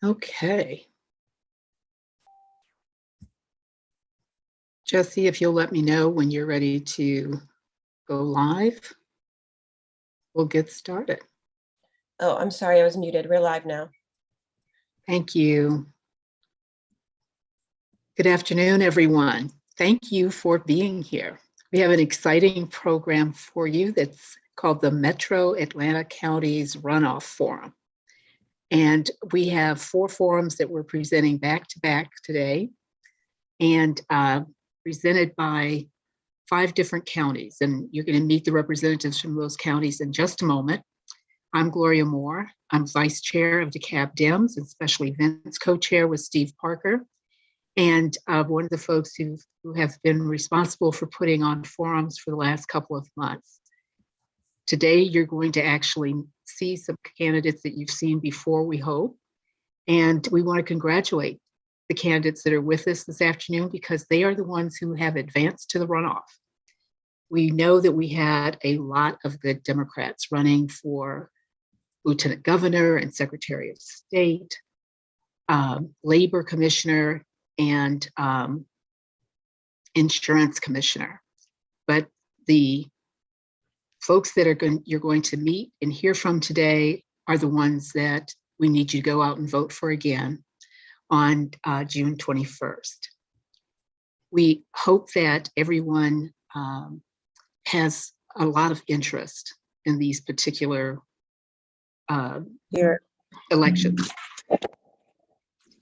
Okay. Jesse, if you'll let me know when you're ready to go live, we'll get started. Oh, I'm sorry, I was muted. We're live now. Thank you. Good afternoon, everyone. Thank you for being here. We have an exciting program for you that's called the Metro Atlanta Counties Runoff Forum. And we have 4 forums that we're presenting back to back today, and presented by 5 different counties. And you're going to meet the representatives from those counties in just a moment. I'm Gloria Moore. I'm vice chair of DeKalb Dems and special events co-chair with Steve Parker. And one of the folks who have been responsible for putting on forums for the last couple of months. Today, you're going to actually see some candidates that you've seen before, we hope. And we want to congratulate the candidates that are with us this afternoon because they are the ones who have advanced to the runoff. We know that we had a lot of good Democrats running for Lieutenant Governor and Secretary of State, Labor Commissioner, and Insurance Commissioner. But the folks that you're going to meet and hear from today are the ones that we need you to go out and vote for again on June 21st. We hope that everyone has a lot of interest in these particular elections.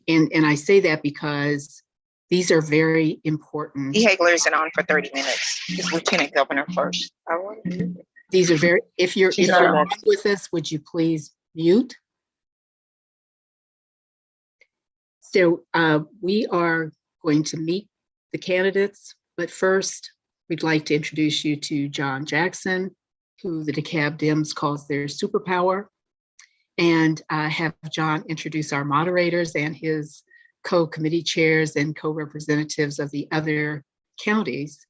And I say that because these are very important. Hagler isn't on for 30 minutes. He's Lieutenant Governor first. These are very, if you're on with us, would you please mute? So we are going to meet the candidates, but first we'd like to introduce you to John Jackson, who the DeKalb Dems calls their superpower, and have John introduce our moderators and his co-committee chairs and co-representatives of the other counties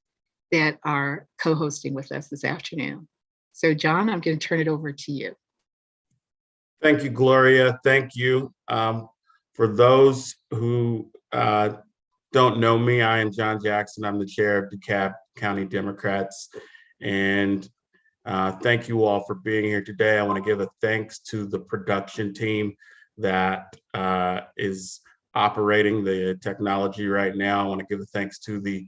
that are co-hosting with us this afternoon. So John, I'm going to turn it over to you. Thank you, Gloria. Thank you. For those who don't know me, I am John Jackson. I'm the chair of DeKalb County Democrats. And thank you all for being here today. I want to give a thanks to the production team that is operating the technology right now. I want to give a thanks to the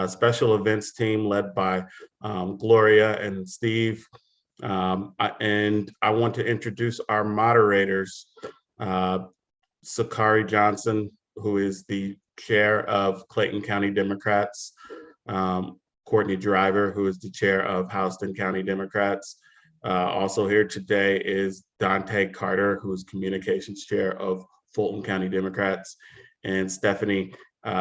special events team led by Gloria and Steve. And I want to introduce our moderators, Sakari Johnson, who is the chair of Clayton County Democrats, Courtney Driver, who is the chair of Houston County Democrats. Also here today is Dante Carter, who is communications chair of Fulton County Democrats, and Stephanie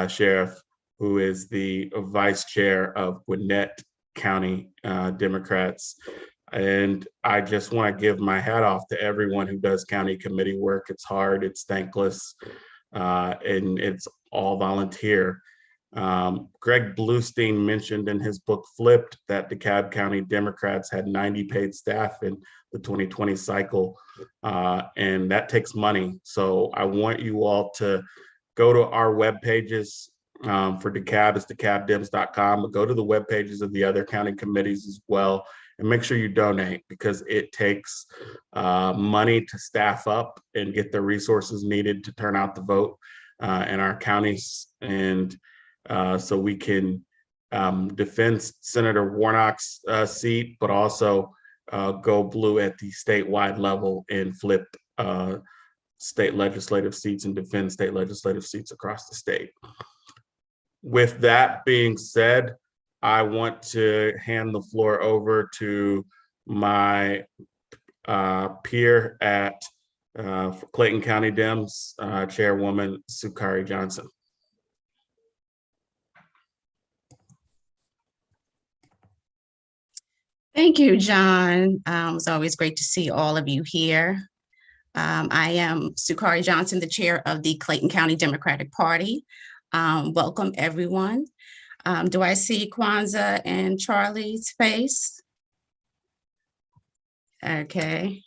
Sheriff, who is the vice chair of Gwinnett County Democrats. And I just want to give my hat off to everyone who does county committee work. It's hard, it's thankless, and it's all volunteer. Greg Bluestein mentioned in his book Flipped that DeKalb County Democrats had 90 paid staff in the 2020 cycle, and that takes money. So I want you all to go to our web pages. For DeKalb, it's DeKalbDems.com, but go to the web pages of the other county committees as well, and make sure you donate, because it takes money to staff up and get the resources needed to turn out the vote in our counties, and so we can defend Senator Warnock's seat, but also go blue at the statewide level and flip state legislative seats and defend state legislative seats across the state. With that being said, I want to hand the floor over to my peer at Clayton County Dems, Chairwoman Sakari Johnson. Thank you, John. It's always great to see all of you here. I am Sakari Johnson, the chair of the Clayton County Democratic Party. Welcome, everyone. Do I see Kwanzaa and Charlie's face? Okay.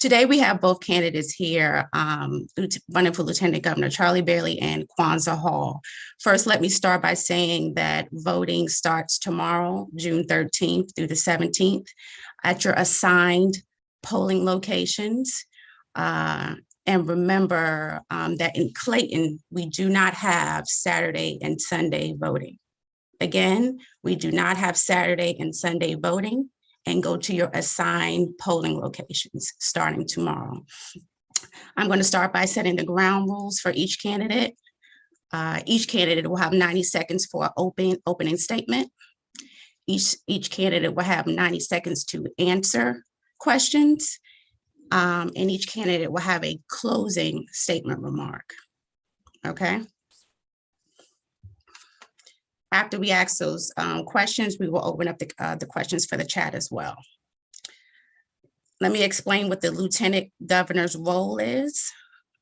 Today, we have both candidates here, running for Lieutenant Governor Charlie Bailey and Kwanzaa Hall. First, let me start by saying that voting starts tomorrow, June 13th through the 17th, at your assigned polling locations. And remember that in Clayton, we do not have Saturday and Sunday voting. Again, we do not have Saturday and Sunday voting, and go to your assigned polling locations starting tomorrow. I'm going to start by setting the ground rules for each candidate. Each candidate will have 90 seconds for an opening statement. Each candidate will have 90 seconds to answer questions. And each candidate will have a closing statement remark. Okay. After we ask those questions, we will open up the questions for the chat as well. Let me explain what the Lieutenant Governor's role is.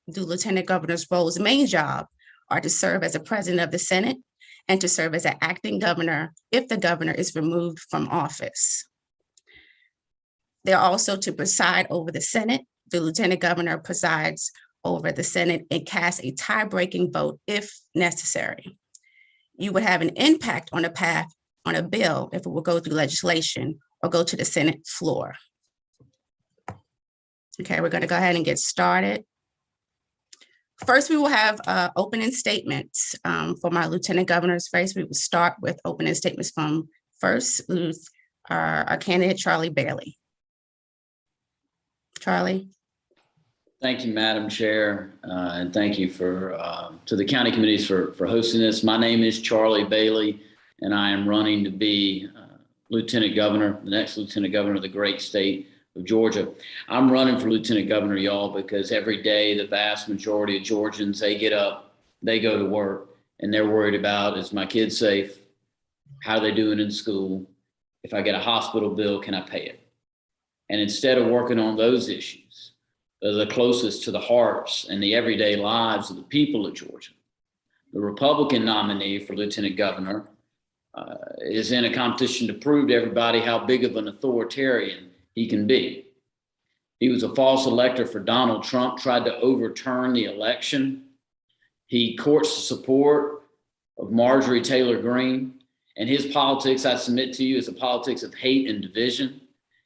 The Lieutenant Governor's role's main job are to serve as a president of the Senate and to serve as an acting governor if the governor is removed from office. They're also to preside over the Senate. The Lieutenant Governor presides over the Senate and casts a tie-breaking vote if necessary. You would have an impact on a bill if it will go through legislation or go to the Senate floor. Okay, we're going to go ahead and get started. First, we will have opening statements from our Lieutenant Governors. First, we will start with opening statements from our candidate, Charlie Bailey. Charlie. Thank you, Madam Chair, and thank you to the county committees for hosting this. My name is Charlie Bailey, and I am running to be Lieutenant Governor, the next Lieutenant Governor of the great state of Georgia. I'm running for Lieutenant Governor, y'all, because every day the vast majority of Georgians, they get up, they go to work, and they're worried about, is my kid safe? How are they doing in school? If I get a hospital bill, can I pay it? And instead of working on those issues, the closest to the hearts and the everyday lives of the people of Georgia, the Republican nominee for Lieutenant Governor is in a competition to prove to everybody how big of an authoritarian he can be. He was a false elector for Donald Trump, tried to overturn the election. He courts the support of Marjorie Taylor Greene, and his politics, I submit to you, is a politics of hate and division.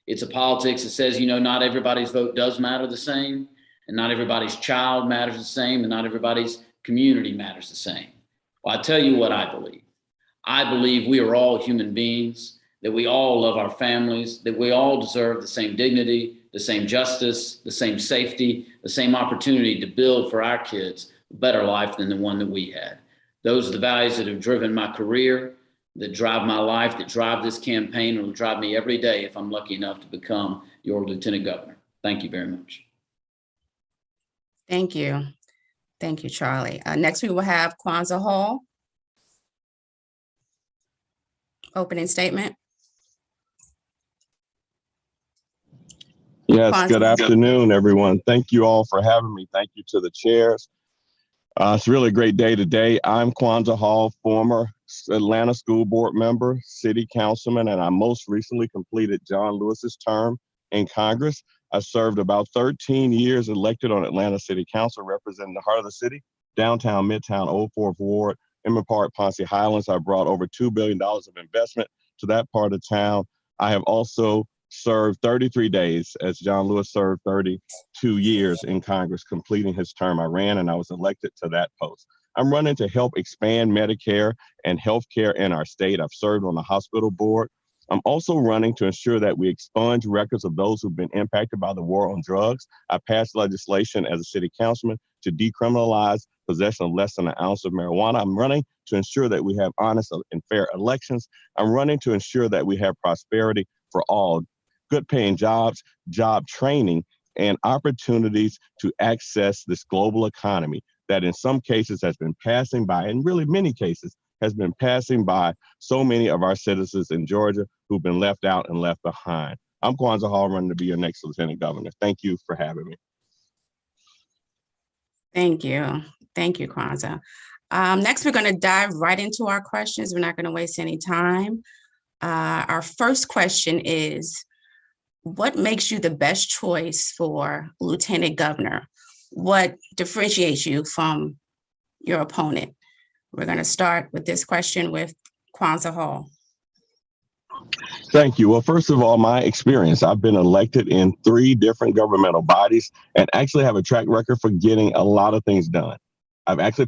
It's a politics that says, you know, not everybody's vote does matter the same, and not everybody's child matters the same, and not everybody's community matters the same. Well, I tell you what I believe. I believe we are all human beings, that we all love our families, that we all deserve the same dignity, the same justice, the same safety, the same opportunity to build for our kids a better life than the one that we had. Those are the values that have driven my career, that drive my life, that drive this campaign, and will drive me every day if I'm lucky enough to become your Lieutenant Governor. Thank you very much. Thank you. Thank you, Charlie. Next, we will have Kwanzaa Hall. Opening statement. Yes, good afternoon, everyone. Thank you all for having me. Thank you to the chairs. It's really a great day today. I'm Kwanzaa Hall, former Atlanta School Board member, city councilman, and I most recently completed John Lewis's term in Congress. I served about 13 years elected on Atlanta City Council, representing the heart of the city, downtown, midtown, Old Fourth Ward, Emmett Park, Ponce Highlands. I brought over $2 billion of investment to that part of town. I have also served 33 days, as John Lewis served 32 years in Congress, completing his term. I ran and I was elected to that post. I'm running to help expand Medicare and healthcare in our state. I've served on the hospital board. I'm also running to ensure that we expunge records of those who've been impacted by the war on drugs. I passed legislation as a city councilman to decriminalize possession of less than an ounce of marijuana. I'm running to ensure that we have honest and fair elections. I'm running to ensure that we have prosperity for all, good paying jobs, job training, and opportunities to access this global economy that in some cases has been passing by, in really many cases, has been passing by so many of our citizens in Georgia who've been left out and left behind. I'm Kwanzaa Hall, running to be your next Lieutenant Governor. Thank you for having me. Thank you. Thank you, Kwanzaa. Next, we're going to dive right into our questions. We're not going to waste any time. Our first question is, what makes you the best choice for Lieutenant Governor? What differentiates you from your opponent? We're going to start with this question with Kwanzaa Hall. Thank you. Well, first of all, my experience, I've been elected in 3 different governmental bodies and actually have a track record for getting a lot of things done. I've actually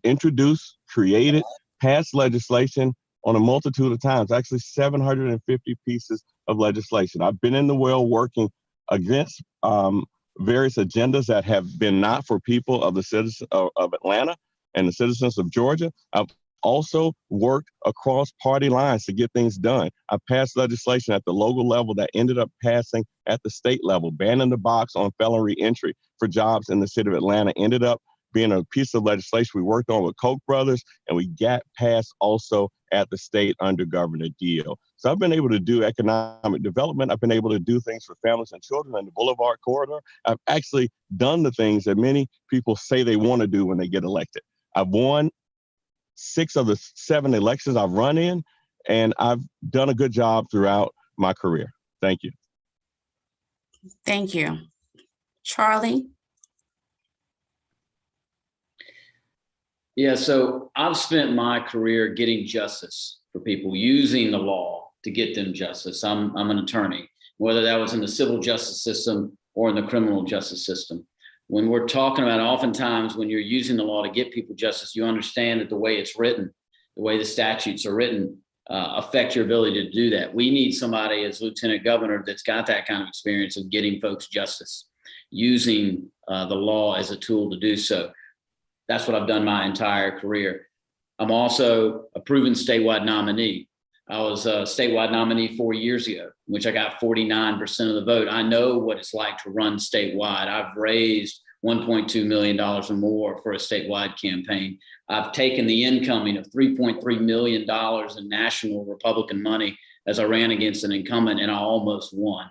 introduced, created, passed legislation on a multitude of times, actually 750 pieces of legislation. I've been in the well working against various agendas that have been not for people of the citizens of Atlanta and the citizens of Georgia. I've also worked across party lines to get things done. I passed legislation at the local level that ended up passing at the state level, banning the box on felon reentry for jobs in the city of Atlanta, ended up being a piece of legislation we worked on with Koch brothers, and we got passed also at the state under Governor Deal. So I've been able to do economic development. I've been able to do things for families and children in the Boulevard Corridor. I've actually done the things that many people say they want to do when they get elected. I've won 6 of the 7 elections I've run in, and I've done a good job throughout my career. Thank you. Thank you. Charlie? Yeah, so I've spent my career getting justice for people, using the law to get them justice. I'm an attorney, whether that was in the civil justice system or in the criminal justice system. When we're talking about, oftentimes when you're using the law to get people justice, you understand that the way it's written, the way the statutes are written, affect your ability to do that. We need somebody as Lieutenant Governor that's got that kind of experience of getting folks justice, using the law as a tool to do so. That's what I've done my entire career. I'm also a proven statewide nominee. I was a statewide nominee 4 years ago, which I got 49% of the vote. I know what it's like to run statewide. I've raised $1.2 million or more for a statewide campaign. I've taken the incoming of $3.3 million in national Republican money as I ran against an incumbent, and I almost won.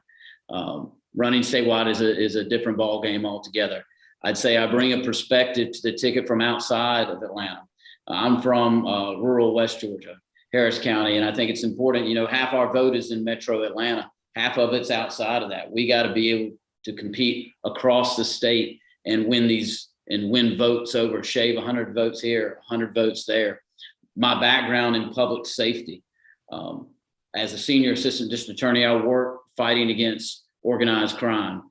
Running statewide is a different ballgame altogether. I'd say I bring a perspective to the ticket from outside of Atlanta. I'm from rural West Georgia, Harris County, and I think it's important, half our vote is in metro Atlanta, half of it's outside of that. We got to be able to compete across the state and win votes over, shave 100 votes here, 100 votes there. My background in public safety. As a senior assistant district attorney, I work fighting against organized crime.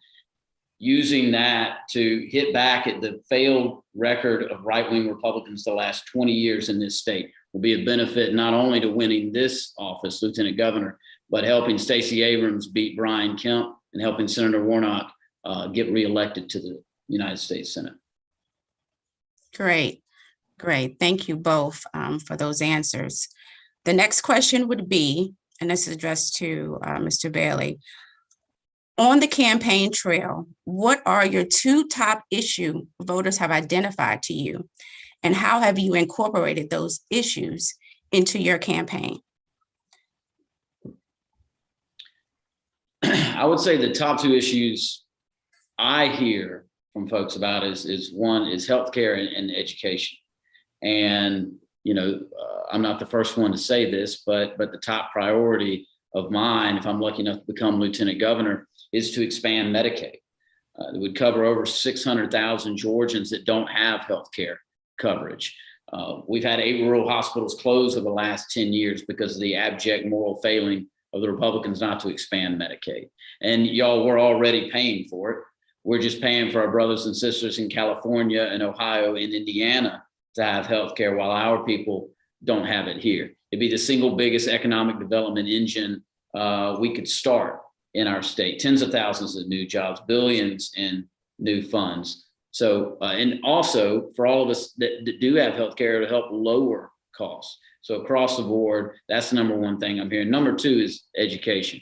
Using that to hit back at the failed record of right-wing Republicans the last 20 years in this state will be a benefit not only to winning this office, Lieutenant Governor, but helping Stacey Abrams beat Brian Kemp and helping Senator Warnock get reelected to the United States Senate. Great. Thank you both for those answers. The next question would be, and this is addressed to Mr. Bailey, on the campaign trail, what are your 2 top issues voters have identified to you, and how have you incorporated those issues into your campaign? I would say the top 2 issues I hear from folks about is one is healthcare and education. And, I'm not the first one to say this, but the top priority of mine, if I'm lucky enough to become Lieutenant Governor, is to expand Medicaid. It would cover over 600,000 Georgians that don't have healthcare coverage. We've had 8 rural hospitals close over the last 10 years because of the abject moral failing of the Republicans not to expand Medicaid. And y'all, we're already paying for it. We're just paying for our brothers and sisters in California and Ohio and Indiana to have healthcare while our people don't have it here. It'd be the single biggest economic development engine we could start in our state. Tens of thousands of new jobs, billions in new funds. So, and also for all of us that do have healthcare to help lower costs. So across the board, that's the number one thing I'm hearing. Number 2 is education.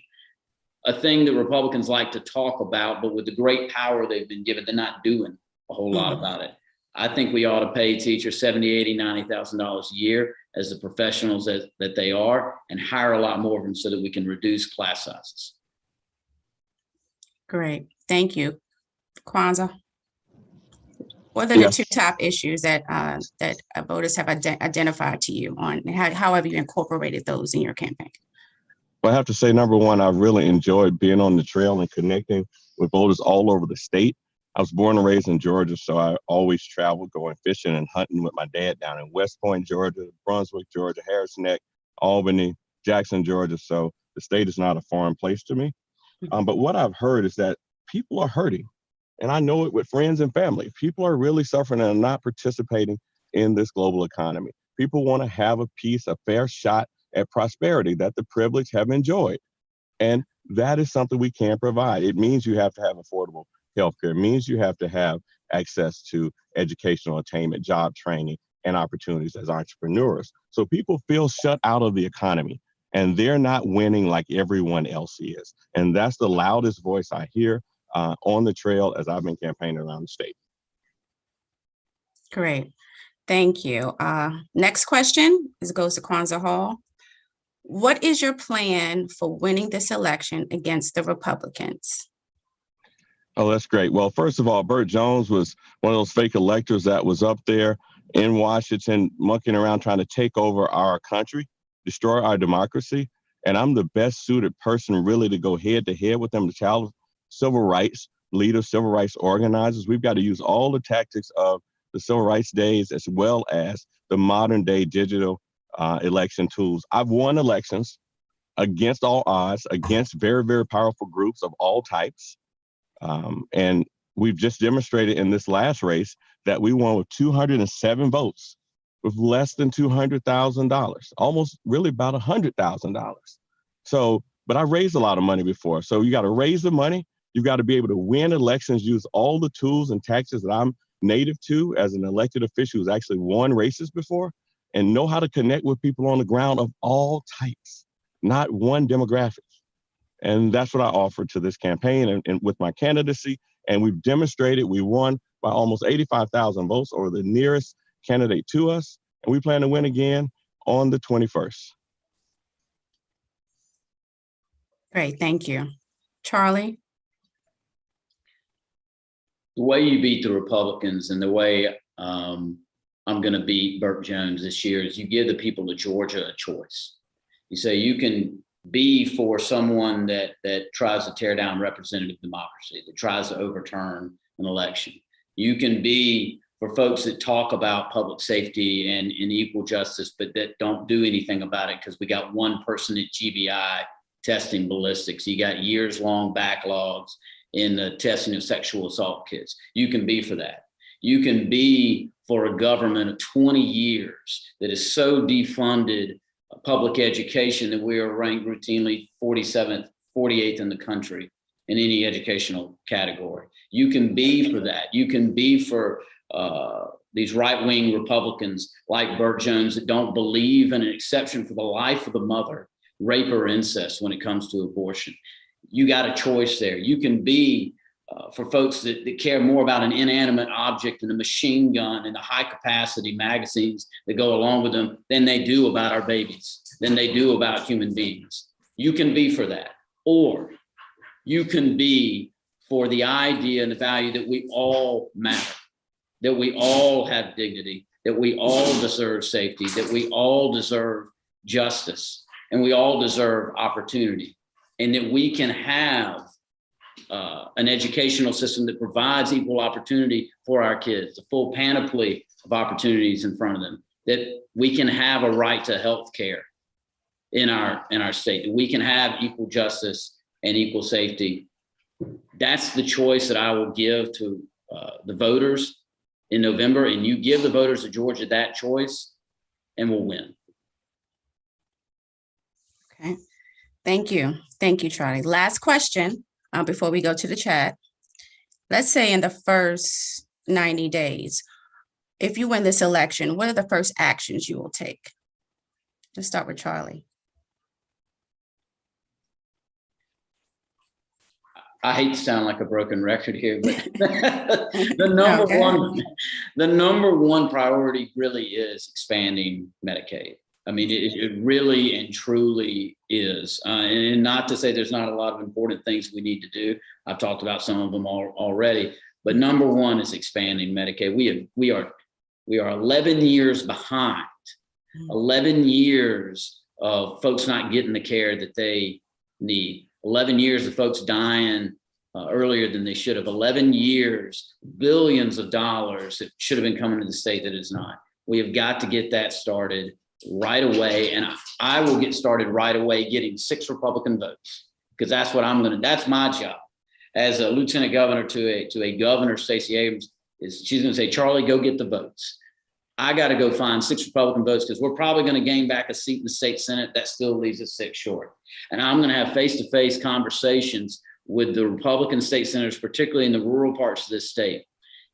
A thing that Republicans like to talk about, but with the great power they've been given, they're not doing a whole lot about it. I think we ought to pay teachers $70,000, $80,000, $90,000 a year as the professionals that they are, and hire a lot more of them so that we can reduce class sizes. Great, thank you. Kwanzaa, what are the 2 top issues that voters have identified to you on, and how have you incorporated those in your campaign? Well, I have to say, number one, I really enjoyed being on the trail and connecting with voters all over the state. I was born and raised in Georgia, so I always traveled going fishing and hunting with my dad down in West Point, Georgia, Brunswick, Georgia, Harris Neck, Albany, Jackson, Georgia. So the state is not a foreign place to me. But what I've heard is that people are hurting. And I know it with friends and family. People are really suffering and not participating in this global economy. People want to have a piece, a fair shot at prosperity that the privileged have enjoyed. And that is something we can't provide. It means you have to have affordable healthcare. It means you have to have access to educational attainment, job training, and opportunities as entrepreneurs. So people feel shut out of the economy and they're not winning like everyone else is. And that's the loudest voice I hear on the trail as I've been campaigning around the state. Great. Thank you. Next question goes to Kwanzaa Hall. What is your plan for winning this election against the Republicans? Oh, that's great. Well, first of all, Burt Jones was one of those fake electors that was up there in Washington monkeying around trying to take over our country, destroy our democracy. And I'm the best suited person really to go head to head with them to challenge civil rights leaders, civil rights organizers. We've got to use all the tactics of the civil rights days as well as the modern day digital election tools. I've won elections against all odds, against very, very powerful groups of all types. And we've just demonstrated in this last race that we won with 207 votes with less than $200,000, almost really about $100,000. So, but I raised a lot of money before. So you got to raise the money. You've got to be able to win elections, use all the tools and tactics that I'm native to as an elected official who's actually won races before, and know how to connect with people on the ground of all types, not one demographic. And that's what I offered to this campaign and with my candidacy. And we've demonstrated we won by almost 85,000 votes over the nearest candidate to us. And we plan to win again on the 21st. Great, thank you. Charlie? The way you beat the Republicans and the way I'm going to beat Burt Jones this year is you give the people of Georgia a choice. You say you can be for someone that tries to tear down representative democracy, that tries to overturn an election. You can be for folks that talk about public safety and equal justice, but that don't do anything about it because we got one person at GBI testing ballistics. You got years-long backlogs in the testing of sexual assault kits. You can be for that. You can be for a government of 20 years that is so defunded public education that we are ranked routinely 47th, 48th in the country in any educational category. You can be for that. You can be for these right-wing Republicans like Burt Jones that don't believe in an exception for the life of the mother, rape or incest when it comes to abortion. You got a choice there. You can be for folks that care more about an inanimate object and a machine gun and the high capacity magazines that go along with them than they do about our babies, than they do about human beings. You can be for that. Or you can be for the idea and the value that we all matter, that we all have dignity, that we all deserve safety, that we all deserve justice, and we all deserve opportunity, and that we can have an educational system that provides equal opportunity for our kids, a full panoply of opportunities in front of them, that we can have a right to health care in our state, that we can have equal justice and equal safety. That's the choice that I will give to the voters in November, and you give the voters of Georgia that choice and we'll win. Okay, thank you. Thank you, Charlie. Last question before we go to the chat. Let's say in the first 90 days, if you win this election, what are the first actions you will take? Let's start with Charlie. I hate to sound like a broken record here, but the number one priority really is expanding Medicaid. I mean, it really and truly is. And not to say there's not a lot of important things we need to do. I've talked about some of them already, but number one is expanding Medicaid. We are 11 years behind, 11 years of folks not getting the care that they need. 11 years of folks dying earlier than they should have. 11 years, billions of dollars that should have been coming to the state that is not. We have got to get that started right away. And I will get started right away getting 6 Republican votes, because that's what that's my job as a lieutenant governor to a governor, Stacey Abrams, is she's going to say, Charlie, go get the votes. I got to go find 6 Republican votes, because we're probably going to gain back a seat in the state Senate. That still leaves us 6 short. And I'm going to have face-to-face conversations with the Republican state senators, particularly in the rural parts of this state,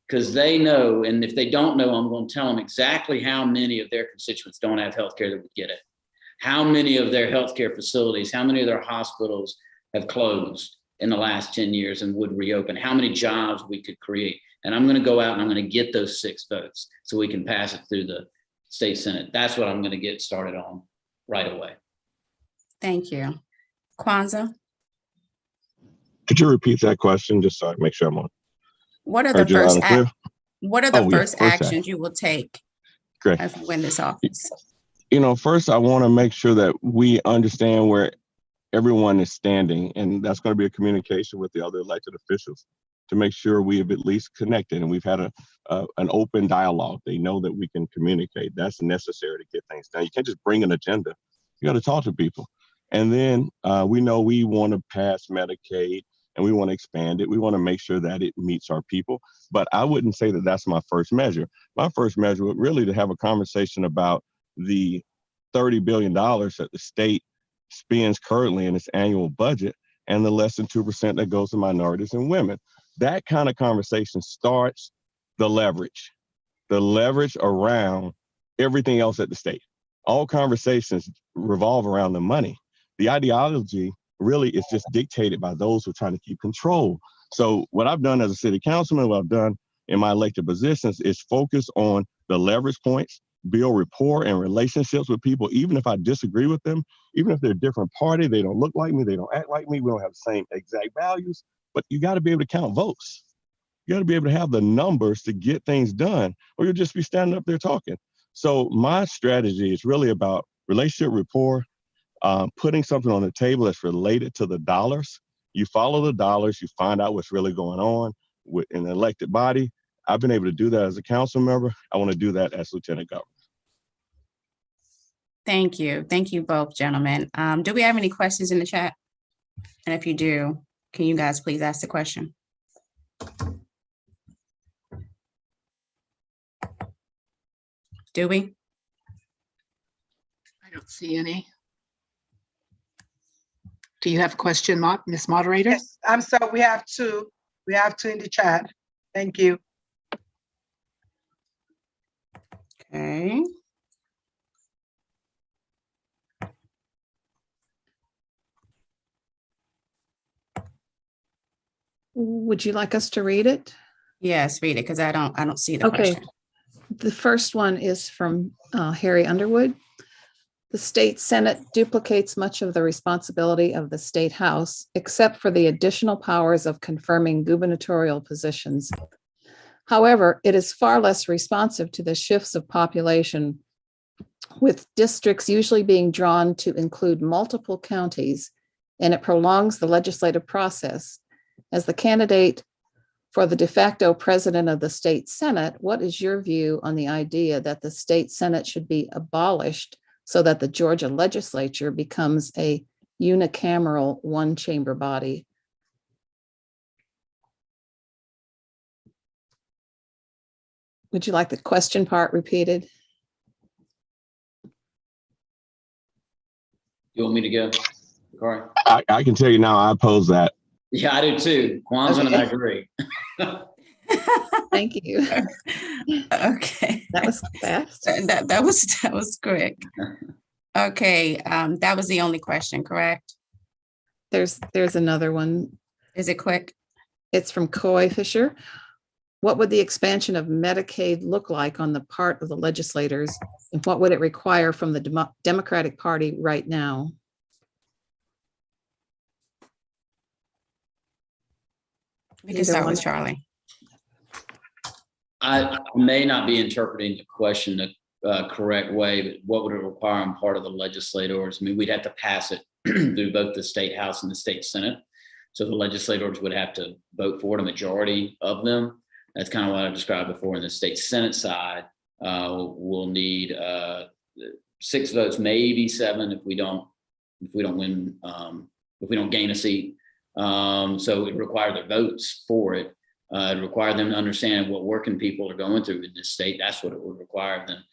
because they know, and if they don't know, I'm going to tell them exactly how many of their constituents don't have health care that would get it. How many of their healthcare facilities, how many of their hospitals have closed in the last 10 years and would reopen, how many jobs we could create. And I'm going to go out and I'm going to get those 6 votes so we can pass it through the state Senate. That's what I'm going to get started on right away. Thank you. Kwanzaa, Could you repeat that question just so I can make sure I'm on? what are Heard the you loud first and clear. what are the Oh, yeah, first first actions you will take Great. if you win this office? First, I want to make sure that we understand where everyone is standing, and that's going to be a communication with the other elected officials to make sure we have at least connected and we've had an open dialogue. They know that we can communicate. That's necessary to get things done. You can't just bring an agenda. You got to talk to people. And then we know we want to pass Medicaid and we want to expand it. We want to make sure that it meets our people. But I wouldn't say that that's my first measure. My first measure would really to have a conversation about the $30 billion that the state spends currently in its annual budget and the less than 2% that goes to minorities and women. That kind of conversation starts the leverage around everything else at the state. All conversations revolve around the money. The ideology really is just dictated by those who are trying to keep control. So what I've done as a city councilman, what I've done in my elected positions is focus on the leverage points, build rapport and relationships with people, even if I disagree with them, even if they're a different party, they don't look like me, they don't act like me, we don't have the same exact values, but you got to be able to count votes. You got to be able to have the numbers to get things done, or you'll just be standing up there talking. So my strategy is really about relationship rapport, putting something on the table that's related to the dollars. You follow the dollars, you find out what's really going on with an elected body. I've been able to do that as a council member. I want to do that as lieutenant governor. Thank you. Thank you both, gentlemen. Do we have any questions in the chat? And if you do, can you guys please ask the question? Do we? I don't see any. Do you have a question, Ms. Moderator? Yes, I'm sorry, we have 2. We have 2 in the chat. Thank you. Okay. Would you like us to read it? Yes, read it, because I don't see the Okay. question. The first one is from Harry Underwood. The state Senate duplicates much of the responsibility of the state House, except for the additional powers of confirming gubernatorial positions. However, it is far less responsive to the shifts of population, with districts usually being drawn to include multiple counties, and it prolongs the legislative process. As the candidate for the de facto president of the state Senate, what is your view on the idea that the state Senate should be abolished so that the Georgia legislature becomes a unicameral one-chamber body? Would you like the question part repeated? You want me to go, Corey? I can tell you now, I oppose that. Yeah, I do too. Kwanzaa and I agree. Thank you. Okay. That was fast. That was quick. Okay, that was the only question, correct? There's another one. Is it quick? It's from Coy Fisher. What would the expansion of Medicaid look like on the part of the legislators? And what would it require from the Democratic Party right now? We can start with Charlie. I may not be interpreting the question correct way, but what would it require on part of the legislators? I mean, we'd have to pass it through both the state house and the state senate. So the legislators would have to vote for it, a majority of them. That's kind of what I described before. In the state senate side, we'll need 6 votes, maybe 7 if we don't win, if we don't gain a seat. So it require their votes for it. It require them to understand what working people are going through in this state. That's what it would require of them.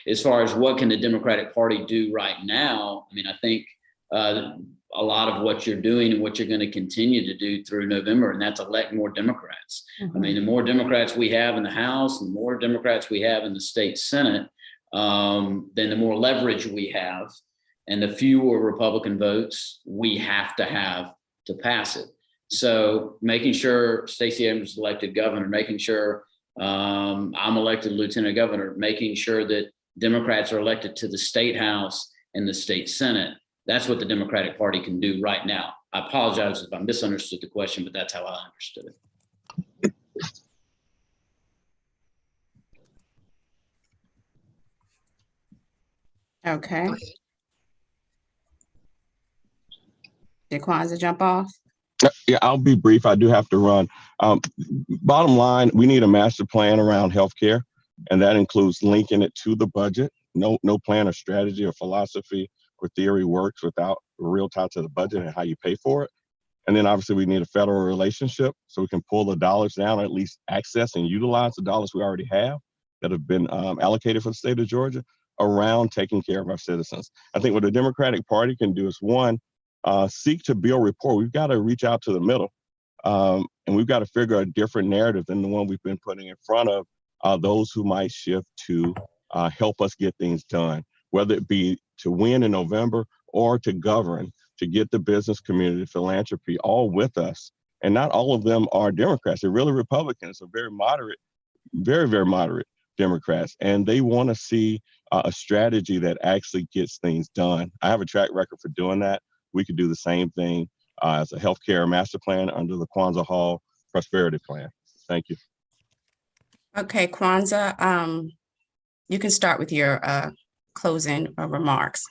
As far as what can the Democratic Party do right now, I mean, I think a lot of what you're doing and what you're going to continue to do through November, and that's elect more Democrats. I mean, the more Democrats we have in the House, and the more Democrats we have in the state Senate, then the more leverage we have, and the fewer Republican votes we have to pass it. So making sure Stacey Abrams is elected governor, making sure I'm elected lieutenant governor, making sure that Democrats are elected to the state House and the state Senate. That's what the Democratic Party can do right now. I apologize if I misunderstood the question, but that's how I understood it. Okay. Did Kwanzaa jump off? Yeah, I'll be brief. I do have to run. Bottom line, we need a master plan around healthcare, and that includes linking it to the budget. No plan or strategy or philosophy or theory works without a real tie to the budget and how you pay for it. And then obviously we need a federal relationship so we can pull the dollars down, or at least access and utilize the dollars we already have that have been allocated for the state of Georgia around taking care of our citizens. I think what the Democratic Party can do is, one, seek to build rapport. We've got to reach out to the middle, and we've got to figure a different narrative than the one we've been putting in front of those who might shift to help us get things done, whether it be to win in November or to govern, to get the business community, philanthropy, all with us. And not all of them are Democrats. They're really Republicans, so very moderate, very, very moderate Democrats. And they want to see a strategy that actually gets things done. I have a track record for doing that. We could do the same thing as a healthcare master plan under the Kwanzaa Hall Prosperity Plan. Thank you. Okay, Kwanzaa, you can start with your closing remarks.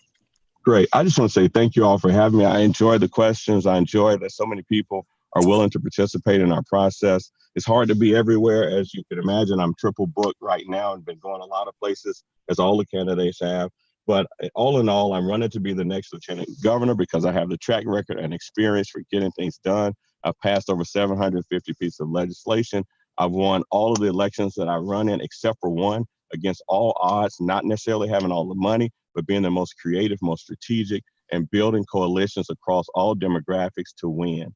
Great. I just want to say thank you all for having me. I enjoy the questions. I enjoy that so many people are willing to participate in our process. It's hard to be everywhere, as you can imagine. I'm triple booked right now and been going a lot of places, as all the candidates have. But all in all, I'm running to be the next lieutenant governor because I have the track record and experience for getting things done. I've passed over 750 pieces of legislation. I've won all of the elections that I run in, except for one, against all odds, not necessarily having all the money, but being the most creative, most strategic, and building coalitions across all demographics to win.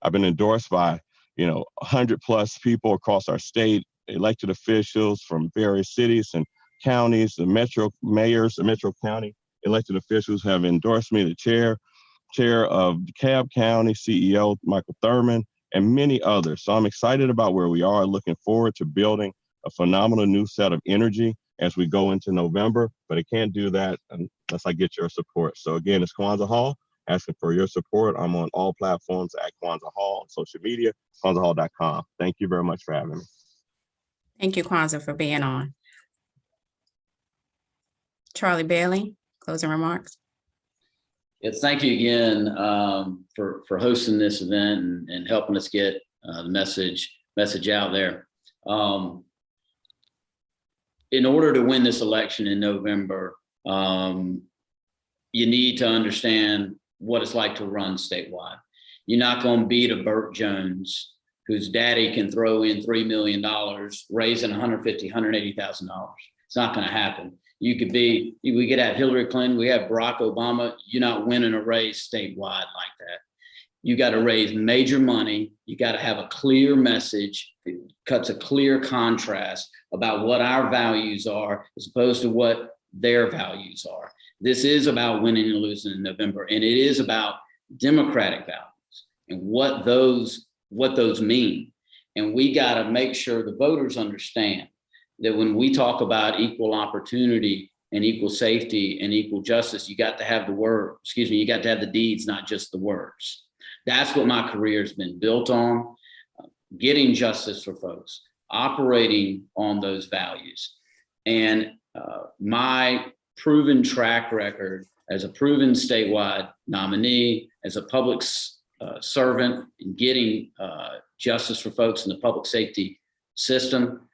I've been endorsed by, 100+ people across our state, elected officials from various cities and counties, the metro mayors, the metro county elected officials have endorsed me, the chair of DeKalb County, CEO Michael Thurman, and many others. So I'm excited about where we are, looking forward to building a phenomenal new set of energy as we go into November, but I can't do that unless I get your support. So again, it's Kwanzaa Hall, asking for your support. I'm on all platforms at Kwanzaa Hall, on social media, KwanzaaHall.com. Thank you very much for having me. Thank you, Kwanzaa, for being on. Charlie Bailey, closing remarks. Yes, thank you again for hosting this event and helping us get the message out there. In order to win this election in November, you need to understand what it's like to run statewide. You're not going to beat a Burt Jones whose daddy can throw in $3 million, raising $150,000, $180,000. It's not going to happen. We could have Hillary Clinton, we have Barack Obama. You're not winning a race statewide like that. You got to raise major money. You got to have a clear message. It cuts a clear contrast about what our values are as opposed to what their values are. This is about winning and losing in November, and it is about democratic values and what those mean. And we got to make sure the voters understand that when we talk about equal opportunity and equal safety and equal justice, you got to have you got to have the deeds, not just the words. That's what my career has been built on, getting justice for folks, operating on those values. And My proven track record as a proven statewide nominee, as a public servant in getting justice for folks in the public safety system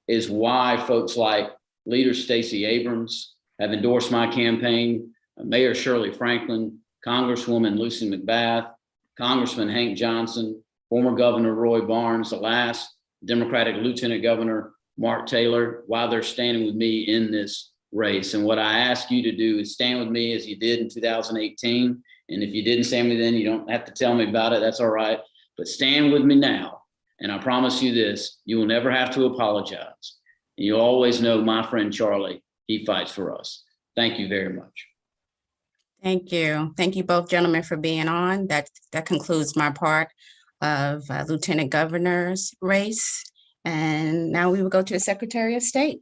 is why folks like Leader Stacey Abrams have endorsed my campaign, Mayor Shirley Franklin, Congresswoman Lucy McBath, Congressman Hank Johnson, former Governor Roy Barnes, the last Democratic Lieutenant Governor Mark Taylor, why they're standing with me in this race. And what I ask you to do is stand with me as you did in 2018. And if you didn't stand with me then, you don't have to tell me about it. That's all right. But stand with me now. And I promise you this, you will never have to apologize. And you always know my friend Charlie, he fights for us. Thank you very much. Thank you. Thank you both gentlemen for being on. That concludes my part of Lieutenant Governor's race. And now we will go to the Secretary of State.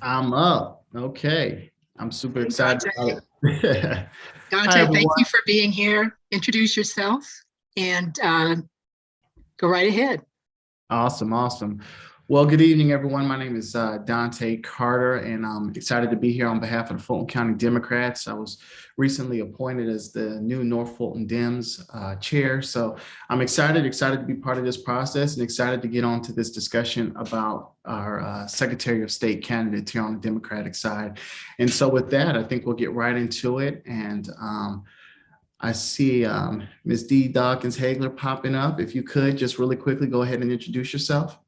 I'm up. Okay. I'm super excited about it. Dante, thank you for being here. Introduce yourself and go right ahead. Awesome. Well, good evening, everyone. My name is Dante Carter, and I'm excited to be here on behalf of the Fulton County Democrats. I was recently appointed as the new North Fulton Dems chair. So I'm excited to be part of this process and excited to get on to this discussion about our Secretary of State candidates here on the Democratic side. And so with that, I think we'll get right into it. And I see Ms. Dee Dawkins-Hagler popping up. If you could just really quickly go ahead and introduce yourself.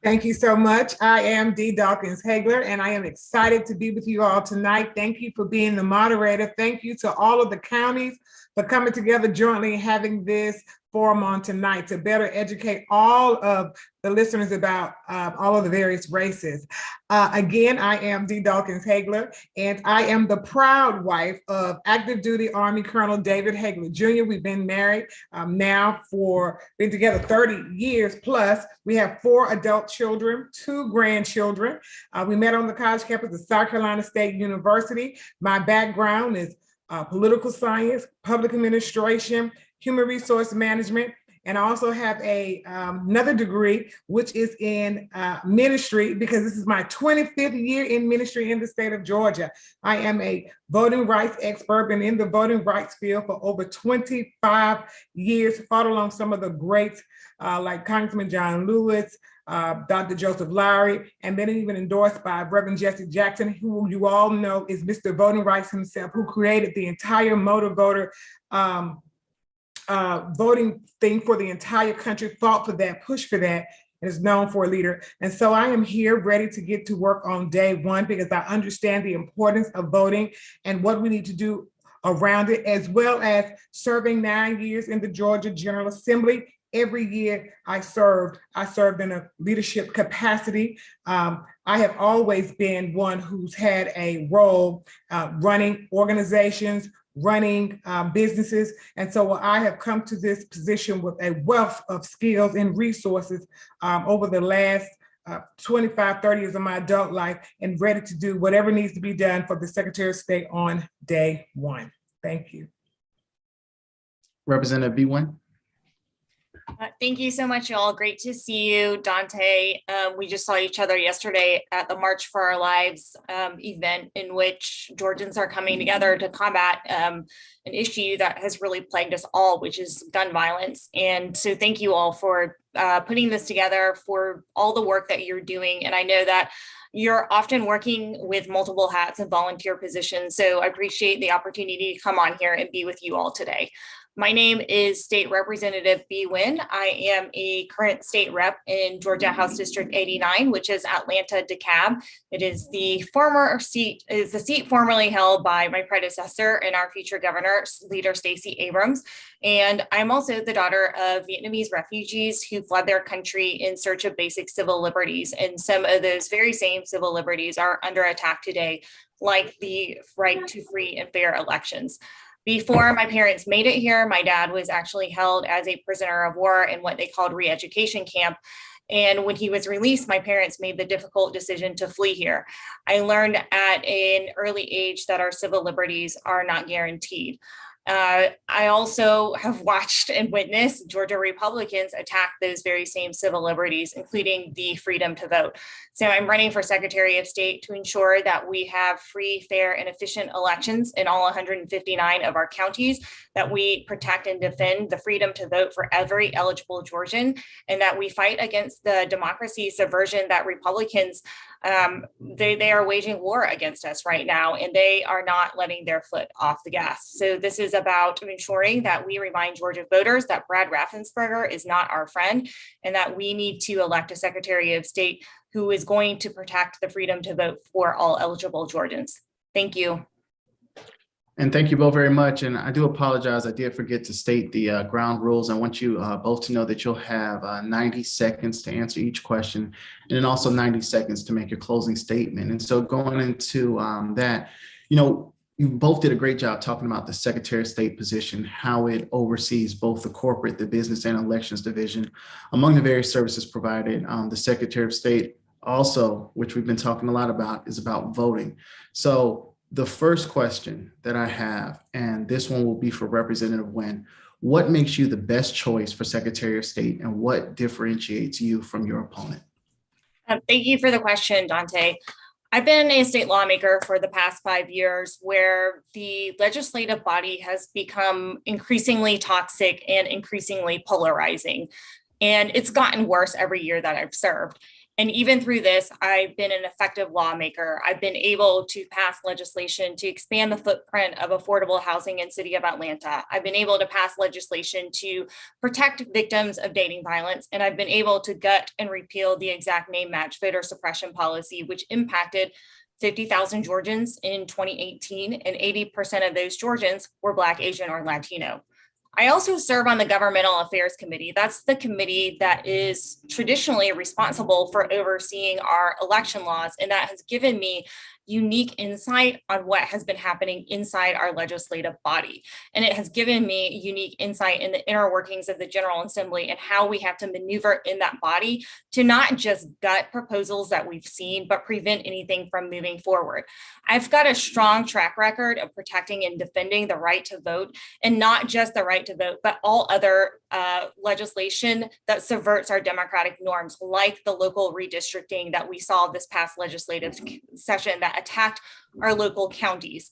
Thank you so much. I am Dee Dawkins-Hagler, and I am excited to be with you all tonight. Thank you for being the moderator. Thank you to all of the counties for coming together jointly and having this forum on tonight to better educate all of the listeners about all of the various races. Again, I am Dee Dawkins-Hagler, and I am the proud wife of active duty Army Colonel David Hagler Jr. We've been married been together 30 years plus. We have 4 adult children, 2 grandchildren. We met on the college campus of South Carolina State University. My background is political science, public administration, human resource management, and I also have another degree, which is in ministry, because this is my 25th year in ministry in the state of Georgia. I am a voting rights expert, been in the voting rights field for over 25 years, fought along some of the greats like Congressman John Lewis, Dr. Joseph Lowry, and then even endorsed by Reverend Jesse Jackson, who you all know is Mr. Voting Rights himself, who created the entire motor voter voting thing for the entire country, fought for that, pushed for that, and is known for a leader. And so I am here ready to get to work on day one because I understand the importance of voting and what we need to do around it, as well as serving 9 years in the Georgia General Assembly. Every year I served in a leadership capacity. I have always been one who's had a role running organizations, running businesses. And so I have come to this position with a wealth of skills and resources over the last 25, 30 years of my adult life, and ready to do whatever needs to be done for the Secretary of State on day one. Thank you. Representative Bwin. Thank you so much, y'all. Great to see you, Dante. We just saw each other yesterday at the March for Our Lives event, in which Georgians are coming together to combat an issue that has really plagued us all, which is gun violence. And so thank you all for putting this together, for all the work that you're doing. And I know that you're often working with multiple hats and volunteer positions. So I appreciate the opportunity to come on here and be with you all today. My name is State Representative Bwin. I am a current state rep in Georgia House District 89, which is Atlanta DeKalb. It is the seat formerly held by my predecessor and our future governor, Leader Stacey Abrams. And I'm also the daughter of Vietnamese refugees who fled their country in search of basic civil liberties. And some of those very same civil liberties are under attack today, like the right to free and fair elections. Before my parents made it here, my dad was actually held as a prisoner of war in what they called re-education camp. And when he was released, my parents made the difficult decision to flee here. I learned at an early age that our civil liberties are not guaranteed. I also have watched and witnessed Georgia Republicans attack those very same civil liberties, including the freedom to vote. So I'm running for Secretary of State to ensure that we have free, fair, and efficient elections in all 159 of our counties, that we protect and defend the freedom to vote for every eligible Georgian, and that we fight against the democracy subversion that Republicans, they are waging war against us right now, and they are not letting their foot off the gas. So this is about ensuring that we remind Georgia voters that Brad Raffensperger is not our friend, and that we need to elect a Secretary of State who is going to protect the freedom to vote for all eligible Georgians. Thank you. And thank you both very much. And I do apologize. I did forget to state the ground rules. I want you both to know that you'll have 90 seconds to answer each question, and then also 90 seconds to make your closing statement. And so going into that, you both did a great job talking about the Secretary of State position, how it oversees both the corporate, the business, and elections division among the various services provided. The Secretary of State also, which we've been talking a lot about, is about voting. So the first question that I have, and this one will be for Representative Nguyen, what makes you the best choice for Secretary of State, and what differentiates you from your opponent? Thank you for the question, Dante. I've been a state lawmaker for the past 5 years, where the legislative body has become increasingly toxic and increasingly polarizing. And it's gotten worse every year that I've served. And even through this, I've been an effective lawmaker. I've been able to pass legislation to expand the footprint of affordable housing in the city of Atlanta. I've been able to pass legislation to protect victims of dating violence. And I've been able to gut and repeal the exact name match voter suppression policy, which impacted 50,000 Georgians in 2018, and 80% of those Georgians were Black, Asian, or Latino. I also serve on the Governmental Affairs Committee. That's the committee that is traditionally responsible for overseeing our election laws, and that has given me unique insight on what has been happening inside our legislative body. And it has given me unique insight in the inner workings of the General Assembly and how we have to maneuver in that body to not just gut proposals that we've seen, but prevent anything from moving forward. I've got a strong track record of protecting and defending the right to vote, and not just the right to vote, but all other legislation that subverts our democratic norms, like the local redistricting that we saw this past legislative session that attacked our local counties.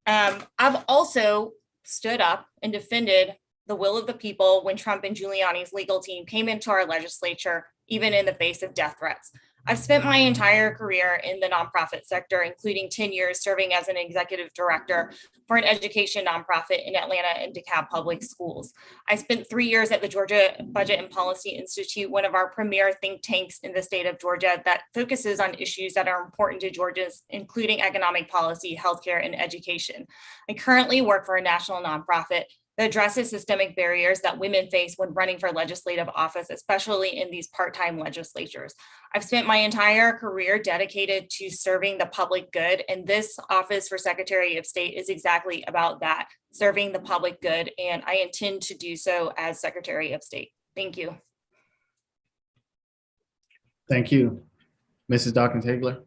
I've also stood up and defended the will of the people when Trump and Giuliani's legal team came into our legislature, even in the face of death threats. I've spent my entire career in the nonprofit sector, including 10 years serving as an executive director for an education nonprofit in Atlanta and DeKalb Public Schools. I spent 3 years at the Georgia Budget and Policy Institute, one of our premier think tanks in the state of Georgia that focuses on issues that are important to Georgians, including economic policy, healthcare, and education. I currently work for a national nonprofit that addresses systemic barriers that women face when running for legislative office, especially in these part-time legislatures. I've spent my entire career dedicated to serving the public good, and this office for Secretary of State is exactly about that, serving the public good, and I intend to do so as Secretary of State. Thank you. Thank you. Mrs. Dawkins-Hagler.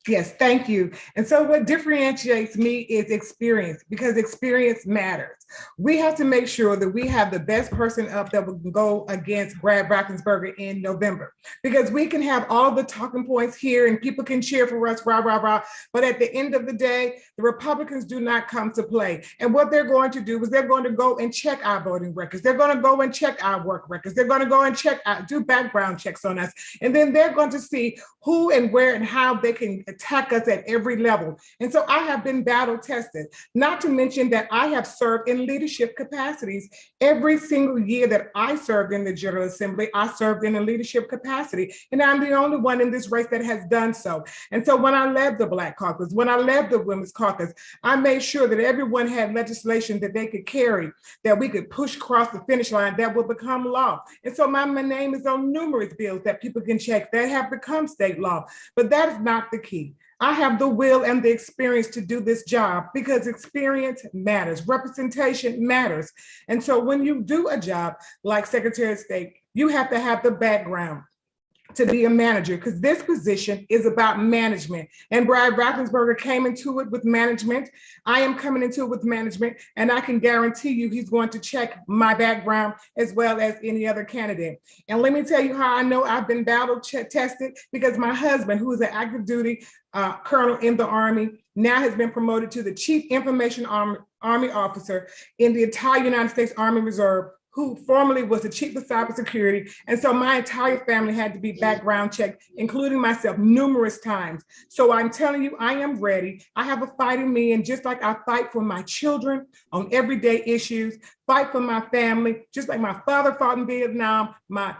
Yes, thank you. And so what differentiates me is experience, because experience matters. We have to make sure that we have the best person up that will go against Brad Raffensperger in November, because we can have all the talking points here and people can cheer for us, rah, rah, rah. But at the end of the day, the Republicans do not come to play. And what they're going to do is they're going to go and check our voting records. They're going to go and check our work records. They're going to go and check out, do background checks on us. And then they're going to see who and where and how they can attack us at every level. And so I have been battle tested, not to mention that I have served in leadership capacities. Every single year that I served in the General Assembly, I served in a leadership capacity. And I'm the only one in this race that has done so. And so when I led the Black Caucus, when I led the Women's Caucus, I made sure that everyone had legislation that they could carry, that we could push across the finish line that will become law. And so my name is on numerous bills that people can check that have become state law. But that is not the key. I have the will and the experience to do this job, because experience matters, representation matters. And so when you do a job like Secretary of State, you have to have the background to be a manager, because this position is about management. And Brad Raffensperger came into it with management. I am coming into it with management, and I can guarantee you he's going to check my background as well as any other candidate. And let me tell you how I know I've been battle tested, because my husband, who is an active duty colonel in the Army, now has been promoted to the Chief Information Army Officer in the entire United States Army Reserve, who formerly was the chief of cybersecurity. And so my entire family had to be background checked, including myself, numerous times. So I'm telling you, I am ready. I have a fight in me. And just like I fight for my children on everyday issues, fight for my family, just like my father fought in Vietnam, my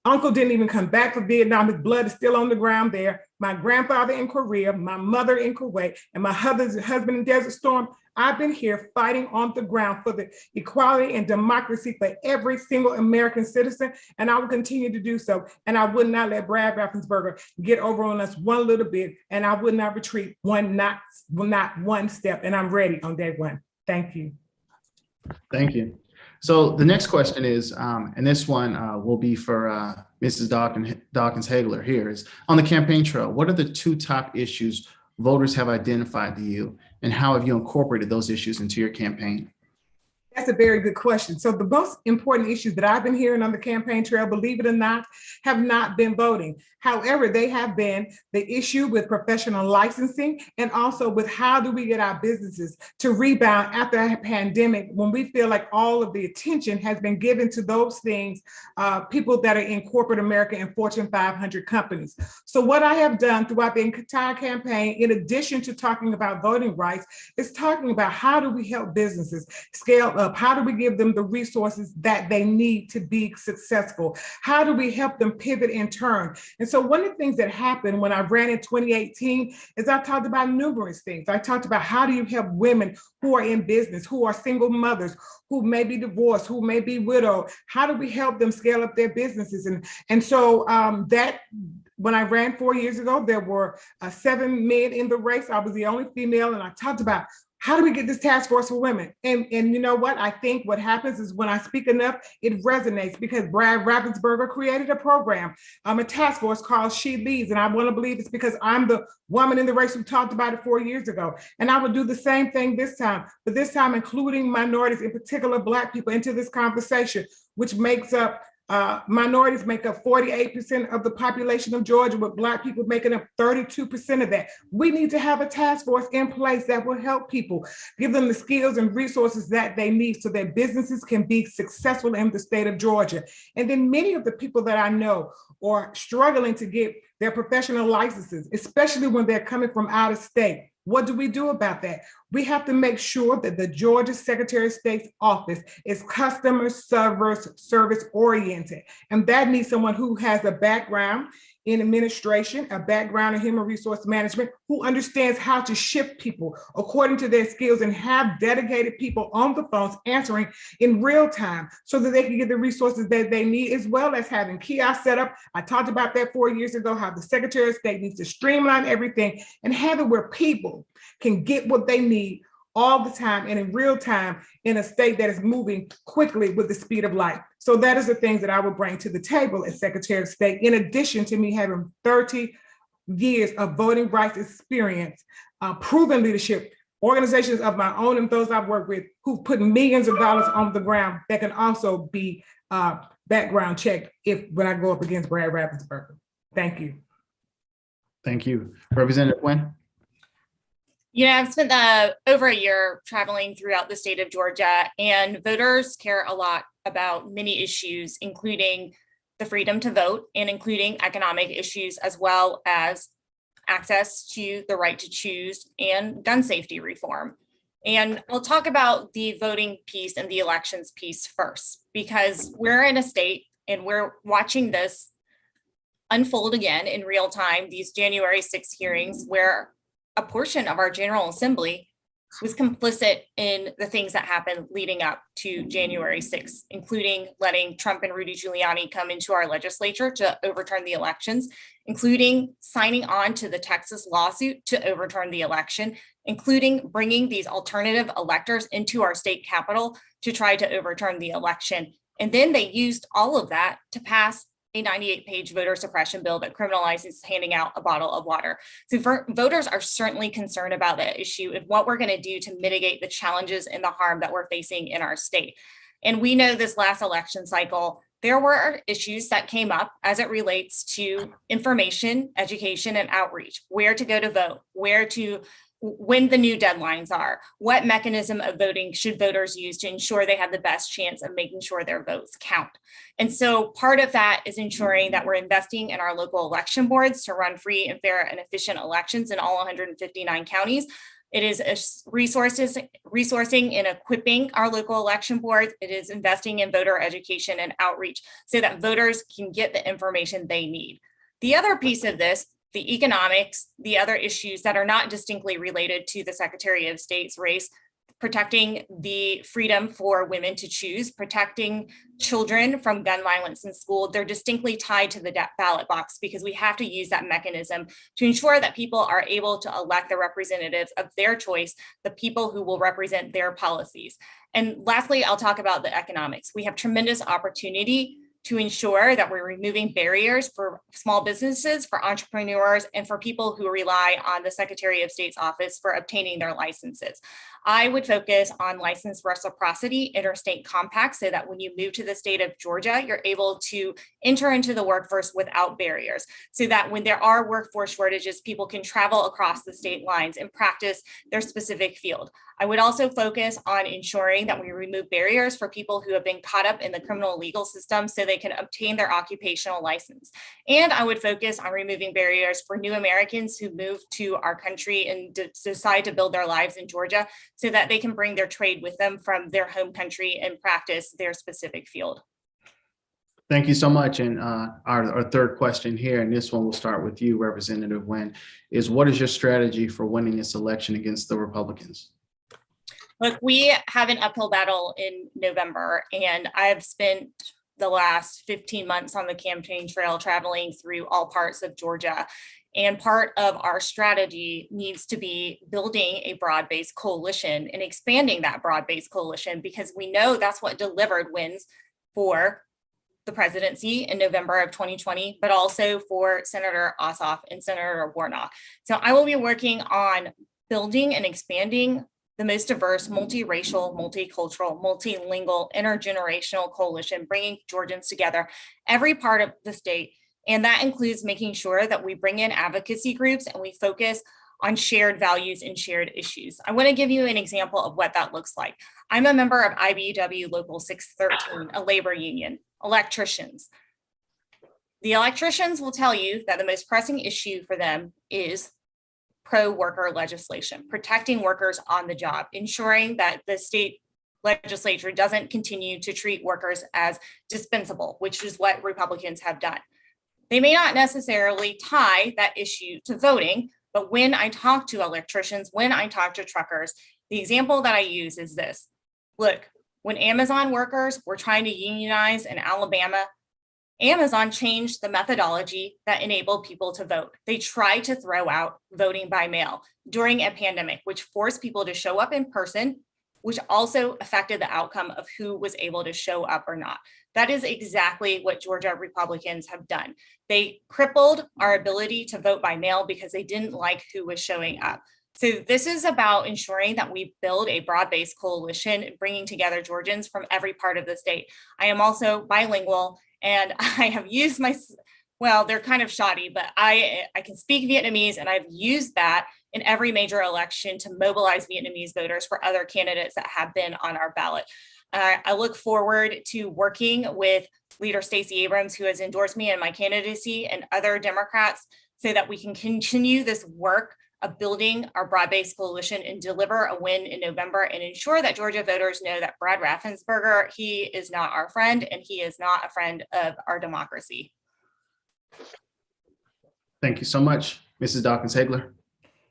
uncle didn't even come back from Vietnam. His blood is still on the ground there. My grandfather in Korea, my mother in Kuwait, and my husband in Desert Storm. I've been here fighting on the ground for the equality and democracy for every single American citizen, and I will continue to do so. And I would not let Brad Raffensperger get over on us one little bit, and I would not retreat not one step. And I'm ready on day one. Thank you. Thank you. So the next question is, and this one will be for Mrs. Dawkins-Hagler here, is on the campaign trail, what are the 2 top issues voters have identified to you, and how have you incorporated those issues into your campaign? That's a very good question. So the most important issues that I've been hearing on the campaign trail, believe it or not, have not been voting. However, they have been the issue with professional licensing, and also with how do we get our businesses to rebound after a pandemic, when we feel like all of the attention has been given to those things, people that are in corporate America and Fortune 500 companies. So what I have done throughout the entire campaign, in addition to talking about voting rights, is talking about how do we help businesses scale up? How do we give them the resources that they need to be successful? How do we help them pivot and turn? And so one of the things that happened when I ran in 2018 is I talked about numerous things. I talked about how do you help women who are in business, who are single mothers, who may be divorced, who may be widowed. How do we help them scale up their businesses? And so that when I ran 4 years ago, there were 7 men in the race. I was the only female, and I talked about how do we get this task force for women? And you know what? I think what happens is when I speak enough, it resonates, because Brad Raffensperger created a program, a task force called She Leads. And I want to believe it's because I'm the woman in the race who talked about it 4 years ago. And I would do the same thing this time, but this time including minorities, in particular Black people, into this conversation, which makes up minorities make up 48% of the population of Georgia, with Black people making up 32% of that. We need to have a task force in place that will help people, give them the skills and resources that they need so that businesses can be successful in the state of Georgia. And then many of the people that I know are struggling to get their professional licenses, especially when they're coming from out of state. What do we do about that? We have to make sure that the Georgia Secretary of State's office is customer service oriented. And that needs someone who has a background in administration, a background in human resource management, who understands how to shift people according to their skills, and have dedicated people on the phones answering in real time so that they can get the resources that they need, as well as having kiosks set up. I talked about that 4 years ago, how the Secretary of State needs to streamline everything and have it where people can get what they need all the time and in real time in a state that is moving quickly with the speed of light. So that is the things that I would bring to the table as Secretary of State, in addition to me having 30 years of voting rights experience, proven leadership, organizations of my own and those I've worked with who've put millions of dollars on the ground that can also be background checked when I go up against Brad Raffensperger. Thank you. Thank you. Representative Nguyen. You know, I've spent over a year traveling throughout the state of Georgia, and voters care a lot about many issues, including the freedom to vote and including economic issues, as well as access to the right to choose and gun safety reform. And I'll talk about the voting piece and the elections piece first, because we're in a state and we're watching this unfold again in real time, these January 6th hearings, where a portion of our General Assembly was complicit in the things that happened leading up to January 6th, including letting Trump and Rudy Giuliani come into our legislature to overturn the elections, including signing on to the Texas lawsuit to overturn the election, including bringing these alternative electors into our state capitol to try to overturn the election. And then they used all of that to pass a 98-page voter suppression bill that criminalizes handing out a bottle of water. So voters are certainly concerned about that issue and what we're going to do to mitigate the challenges and the harm that we're facing in our state. And we know this last election cycle, there were issues that came up as it relates to information, education, and outreach, where to go to vote, when the new deadlines are, what mechanism of voting should voters use to ensure they have the best chance of making sure their votes count. And so part of that is ensuring that we're investing in our local election boards to run free and fair and efficient elections in all 159 counties. It is resourcing and equipping our local election boards. It is investing in voter education and outreach so that voters can get the information they need. The other piece of this, the economics, the other issues that are not distinctly related to the Secretary of State's race, protecting the freedom for women to choose, protecting children from gun violence in school, they're distinctly tied to the ballot box because we have to use that mechanism to ensure that people are able to elect the representatives of their choice, the people who will represent their policies. And lastly, I'll talk about the economics. We have tremendous opportunity to ensure that we're removing barriers for small businesses, for entrepreneurs, and for people who rely on the Secretary of State's office for obtaining their licenses. I would focus on license reciprocity, interstate compacts, so that when you move to the state of Georgia, you're able to enter into the workforce without barriers, so that when there are workforce shortages, people can travel across the state lines and practice their specific field. I would also focus on ensuring that we remove barriers for people who have been caught up in the criminal legal system so they can obtain their occupational license. And I would focus on removing barriers for new Americans who move to our country and decide to build their lives in Georgia so that they can bring their trade with them from their home country and practice their specific field. Thank you so much. And our third question here, and this one will start with you, Representative Nguyen, is what is your strategy for winning this election against the Republicans? Look, we have an uphill battle in November, and I've spent the last 15 months on the campaign trail traveling through all parts of Georgia. And part of our strategy needs to be building a broad-based coalition and expanding that broad-based coalition, because we know that's what delivered wins for the presidency in November of 2020, but also for Senator Ossoff and Senator Warnock. So I will be working on building and expanding the most diverse, multiracial, multicultural, multilingual, intergenerational coalition, bringing Georgians together, every part of the state. And that includes making sure that we bring in advocacy groups and we focus on shared values and shared issues. I want to give you an example of what that looks like. I'm a member of IBEW Local 613, a labor union, electricians. The electricians will tell you that the most pressing issue for them is pro-worker legislation, protecting workers on the job, ensuring that the state legislature doesn't continue to treat workers as dispensable, which is what Republicans have done. They may not necessarily tie that issue to voting, but when I talk to electricians, when I talk to truckers, the example that I use is this. Look, when Amazon workers were trying to unionize in Alabama, Amazon changed the methodology that enabled people to vote. They tried to throw out voting by mail during a pandemic, which forced people to show up in person, which also affected the outcome of who was able to show up or not. That is exactly what Georgia Republicans have done. They crippled our ability to vote by mail because they didn't like who was showing up. So this is about ensuring that we build a broad-based coalition, bringing together Georgians from every part of the state. I am also bilingual, and I have used well, they're kind of shoddy, but I can speak Vietnamese, and I've used that in every major election to mobilize Vietnamese voters for other candidates that have been on our ballot. I look forward to working with Leader Stacey Abrams, who has endorsed me in my candidacy, and other Democrats so that we can continue this work of building our broad-based coalition and deliver a win in November and ensure that Georgia voters know that Brad Raffensperger, he is not our friend and he is not a friend of our democracy. Thank you so much, Mrs. Dawkins-Hagler.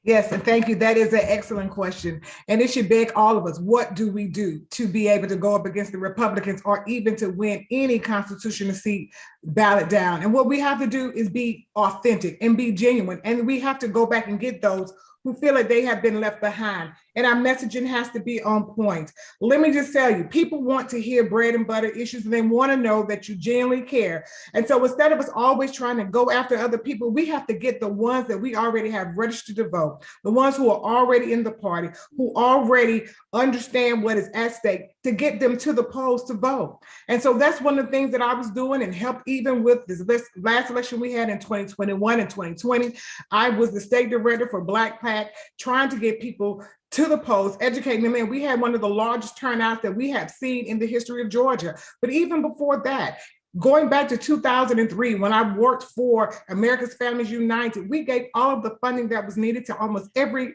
Yes, and thank you. That is an excellent question. And it should beg all of us, what do we do to be able to go up against the Republicans or even to win any constitutional seat ballot down? And what we have to do is be authentic and be genuine. And we have to go back and get those who feel like they have been left behind. and our messaging has to be on point. Let me just tell you, people want to hear bread and butter issues, and they want to know that you genuinely care. And so instead of us always trying to go after other people, we have to get the ones that we already have registered to vote, the ones who are already in the party, who already understand what is at stake, to get them to the polls to vote. And so that's one of the things that I was doing, and helped even with this last election we had in 2021 and 2020. I was the state director for Black PAC, trying to get people to the polls, educating them. And we had one of the largest turnouts that we have seen in the history of Georgia. But even before that, going back to 2003, when I worked for America's Families United, we gave all of the funding that was needed to almost every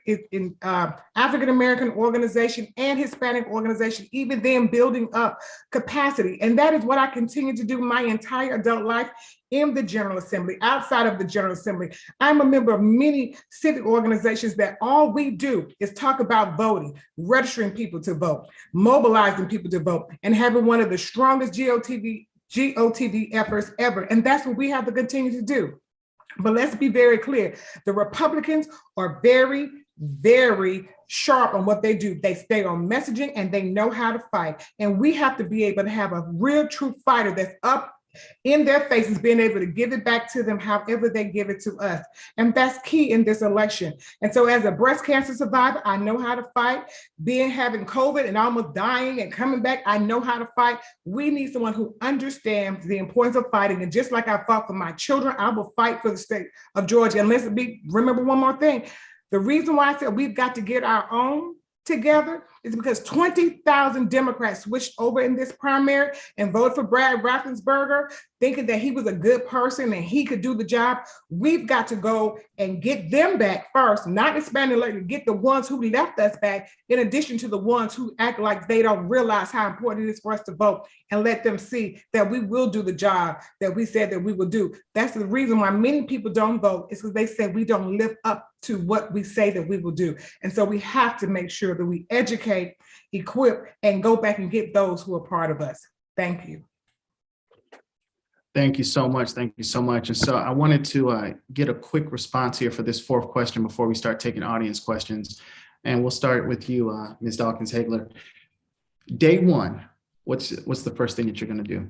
African-American organization and Hispanic organization, even then building up capacity. And that is what I continue to do my entire adult life in the General Assembly, outside of the General Assembly. I'm a member of many civic organizations that all we do is talk about voting, registering people to vote, mobilizing people to vote, and having one of the strongest GOTV efforts ever. And that's what we have to continue to do. But let's be very clear. The Republicans are very, very sharp on what they do. They stay on messaging and they know how to fight. And we have to be able to have a real true fighter that's up in their faces, being able to give it back to them however they give it to us. And that's key in this election. And so as a breast cancer survivor, I know how to fight. Having COVID and almost dying and coming back, I know how to fight. We need someone who understands the importance of fighting. And just like I fought for my children, I will fight for the state of Georgia. And remember one more thing. The reason why I said we've got to get our own together is because 20,000 Democrats switched over in this primary and voted for Brad Raffensperger, thinking that he was a good person and he could do the job. We've got to go and get them back first, not expanding later, get the ones who left us back, in addition to the ones who act like they don't realize how important it is for us to vote, and let them see that we will do the job that we said that we will do. That's the reason why many people don't vote, is because they say we don't live up to what we say that we will do. And so we have to make sure that we educate, equip, and go back and get those who are part of us. Thank you. Thank you so much. Thank you so much. And so I wanted to get a quick response here for this fourth question before we start taking audience questions. And we'll start with you, Ms. Dawkins-Hagler. Day one, what's the first thing that you're going to do?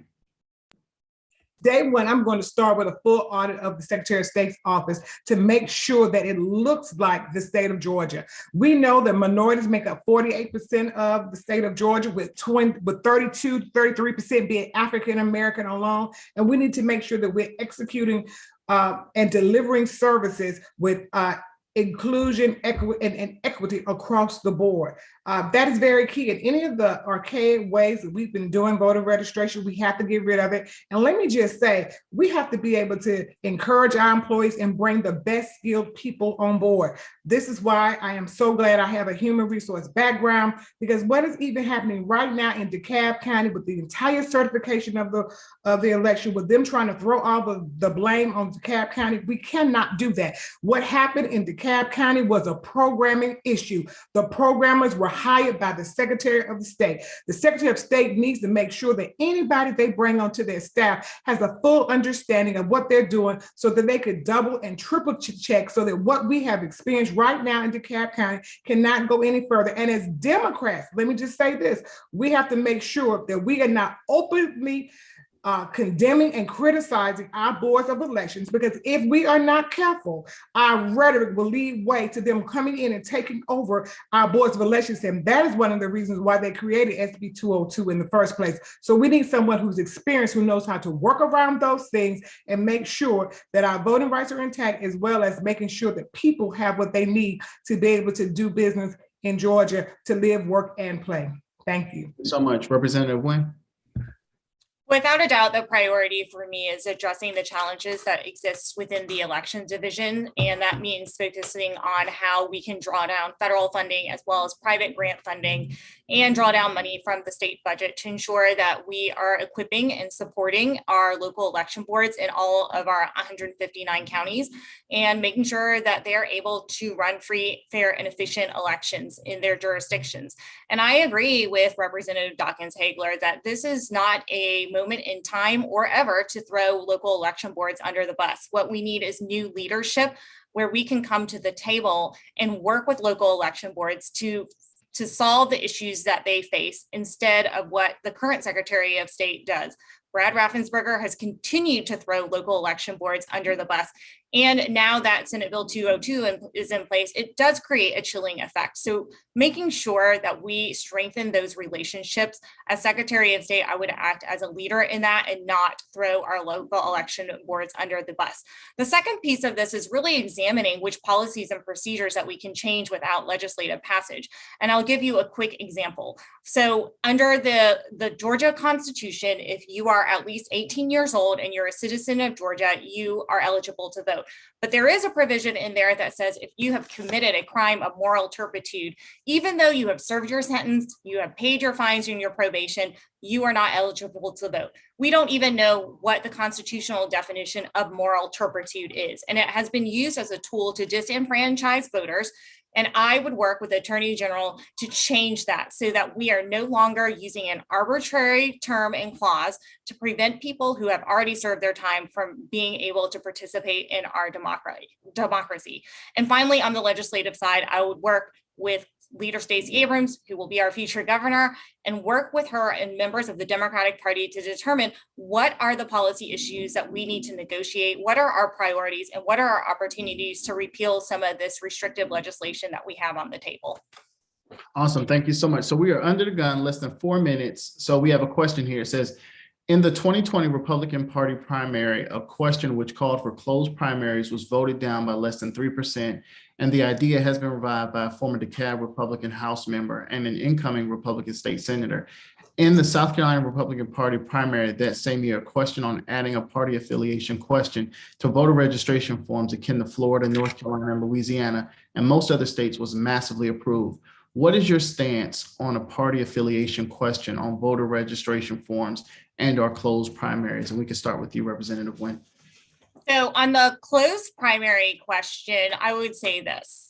Day one, I'm going to start with a full audit of the Secretary of State's office to make sure that it looks like the state of Georgia. We know that minorities make up 48% of the state of Georgia, with 32 to 33% being African-American alone. And we need to make sure that we're executing and delivering services with inclusion, and equity across the board. That is very key. In any of the archaic ways that we've been doing voter registration, we have to get rid of it. And let me just say, we have to be able to encourage our employees and bring the best skilled people on board. This is why I am so glad I have a human resource background, because what is even happening right now in DeKalb County with the entire certification of the election, with them trying to throw all the blame on DeKalb County, we cannot do that. What happened in DeKalb County was a programming issue. The programmers were hired by the Secretary of State. The Secretary of State needs to make sure that anybody they bring onto their staff has a full understanding of what they're doing, so that they could double and triple check, so that what we have experienced right now in DeKalb County cannot go any further. And as Democrats, let me just say this, we have to make sure that we are not openly condemning and criticizing our boards of elections, because if we are not careful, our rhetoric will lead way to them coming in and taking over our boards of elections. And that is one of the reasons why they created SB 202 in the first place. So we need someone who's experienced, who knows how to work around those things and make sure that our voting rights are intact, as well as making sure that people have what they need to be able to do business in Georgia, to live, work, and play. Thank you so much. Representative Nguyen. Without a doubt, the priority for me is addressing the challenges that exist within the election division. And that means focusing on how we can draw down federal funding as well as private grant funding, and draw down money from the state budget to ensure that we are equipping and supporting our local election boards in all of our 159 counties, and making sure that they are able to run free, fair, and efficient elections in their jurisdictions. And I agree with Representative Dawkins-Hagler that this is not a moment in time or ever to throw local election boards under the bus. What we need is new leadership where we can come to the table and work with local election boards to solve the issues that they face instead of what the current Secretary of State does. Brad Raffensperger has continued to throw local election boards under the bus. And now that Senate Bill 202 is in place, it does create a chilling effect. So making sure that we strengthen those relationships, as Secretary of State, I would act as a leader in that and not throw our local election boards under the bus. The second piece of this is really examining which policies and procedures that we can change without legislative passage. And I'll give you a quick example. So under the Georgia Constitution, if you are at least 18 years old and you're a citizen of Georgia, you are eligible to vote. But there is a provision in there that says if you have committed a crime of moral turpitude, even though you have served your sentence, you have paid your fines and your probation, you are not eligible to vote. We don't even know what the constitutional definition of moral turpitude is. And it has been used as a tool to disenfranchise voters. And I would work with the Attorney General to change that so that we are no longer using an arbitrary term and clause to prevent people who have already served their time from being able to participate in our democracy. And finally, on the legislative side, I would work with Leader Stacey Abrams, who will be our future governor, and work with her and members of the Democratic Party to determine what are the policy issues that we need to negotiate, what are our priorities, and what are our opportunities to repeal some of this restrictive legislation that we have on the table. Awesome. Thank you so much. So we are under the gun, less than 4 minutes. So we have a question here. It says, in the 2020 Republican Party primary, a question which called for closed primaries was voted down by less than 3%, and the idea has been revived by a former DeKalb Republican House member and an incoming Republican state senator. In the South Carolina Republican Party primary that same year, a question on adding a party affiliation question to voter registration forms akin to Florida, North Carolina, and Louisiana, and most other states was massively approved. What is your stance on a party affiliation question on voter registration forms and our closed primaries? And we can start with you, Representative Nguyen. So on the closed primary question, I would say this.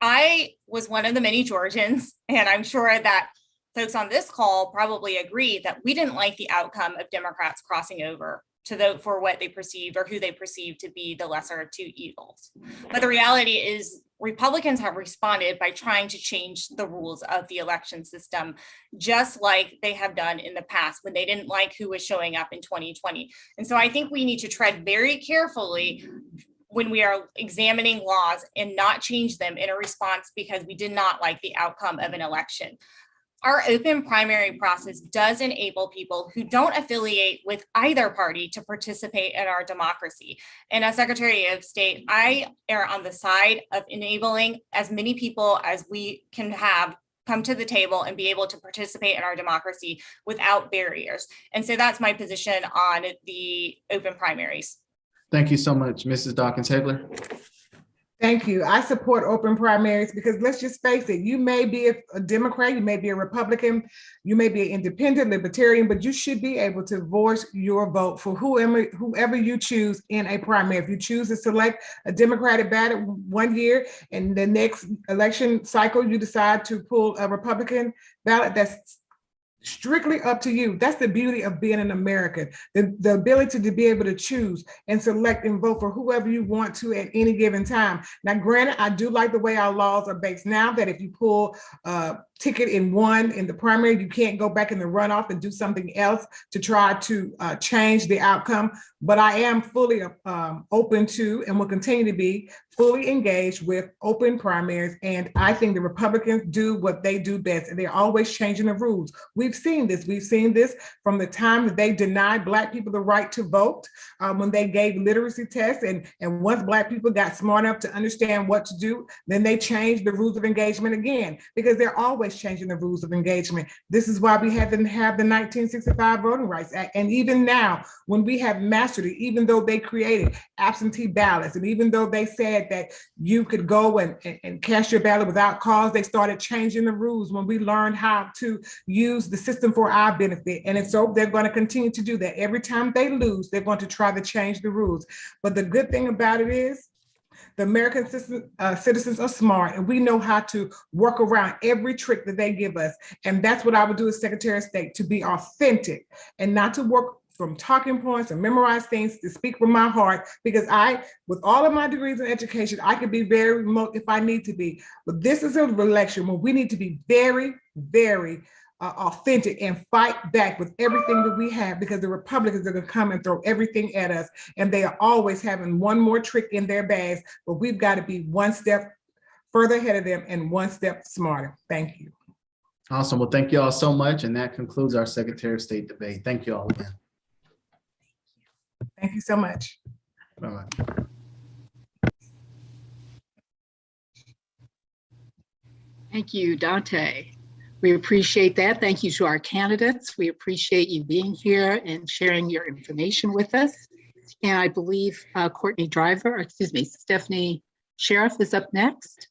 I was one of the many Georgians, and I'm sure that folks on this call probably agree that we didn't like the outcome of Democrats crossing over to vote for what they perceived or who they perceived to be the lesser of two evils. But the reality is Republicans have responded by trying to change the rules of the election system, just like they have done in the past when they didn't like who was showing up in 2020. And so I think we need to tread very carefully when we are examining laws and not change them in a response because we did not like the outcome of an election. Our open primary process does enable people who don't affiliate with either party to participate in our democracy. And as Secretary of State, I err on the side of enabling as many people as we can have come to the table and be able to participate in our democracy without barriers. And so that's my position on the open primaries. Thank you so much, Mrs. Dawkins-Hegler. Thank you. I support open primaries because let's just face it, you may be a Democrat, you may be a Republican, you may be an independent, libertarian, but you should be able to voice your vote for whoever you choose in a primary. If you choose to select a Democratic ballot 1 year and the next election cycle, you decide to pull a Republican ballot, that's strictly up to you. That's the beauty of being an American, the ability to be able to choose and select and vote for whoever you want to at any given time. Now, granted, I do like the way our laws are based now, that if you pull a ticket in the primary, you can't go back in the runoff and do something else to try to change the outcome. But I am fully open to and will continue to be fully engaged with open primaries. And I think the Republicans do what they do best, and they're always changing the rules. We've seen this. We've seen this from the time that they denied Black people the right to vote, when they gave literacy tests. And once Black people got smart enough to understand what to do, then they changed the rules of engagement again, because they're always changing the rules of engagement. This is why we had to have the 1965 Voting Rights Act. And even now, when we have mastered it, even though they created absentee ballots, and even though they said that you could go and cast your ballot without cause, they started changing the rules when we learned how to use the system for our benefit. And so they're going to continue to do that. Every time they lose, they're going to try to change the rules. But the good thing about it is, The American citizens are smart, and we know how to work around every trick that they give us. And that's what I would do as Secretary of State, to be authentic and not to work from talking points and memorize things, to speak from my heart, because with all of my degrees in education, I can be very remote if I need to be. But this is an election where we need to be very, very authentic and fight back with everything that we have, because the Republicans are going to come and throw everything at us, and they are always having one more trick in their bags. But we've got to be one step further ahead of them and one step smarter. Thank you. Awesome. Well, thank you all so much. And that concludes our Secretary of State debate. Thank you all again. Thank you so much. Bye-bye. Thank you, Dante. We appreciate that. Thank you to our candidates. We appreciate you being here and sharing your information with us. And I believe Stephanie Sheriff is up next.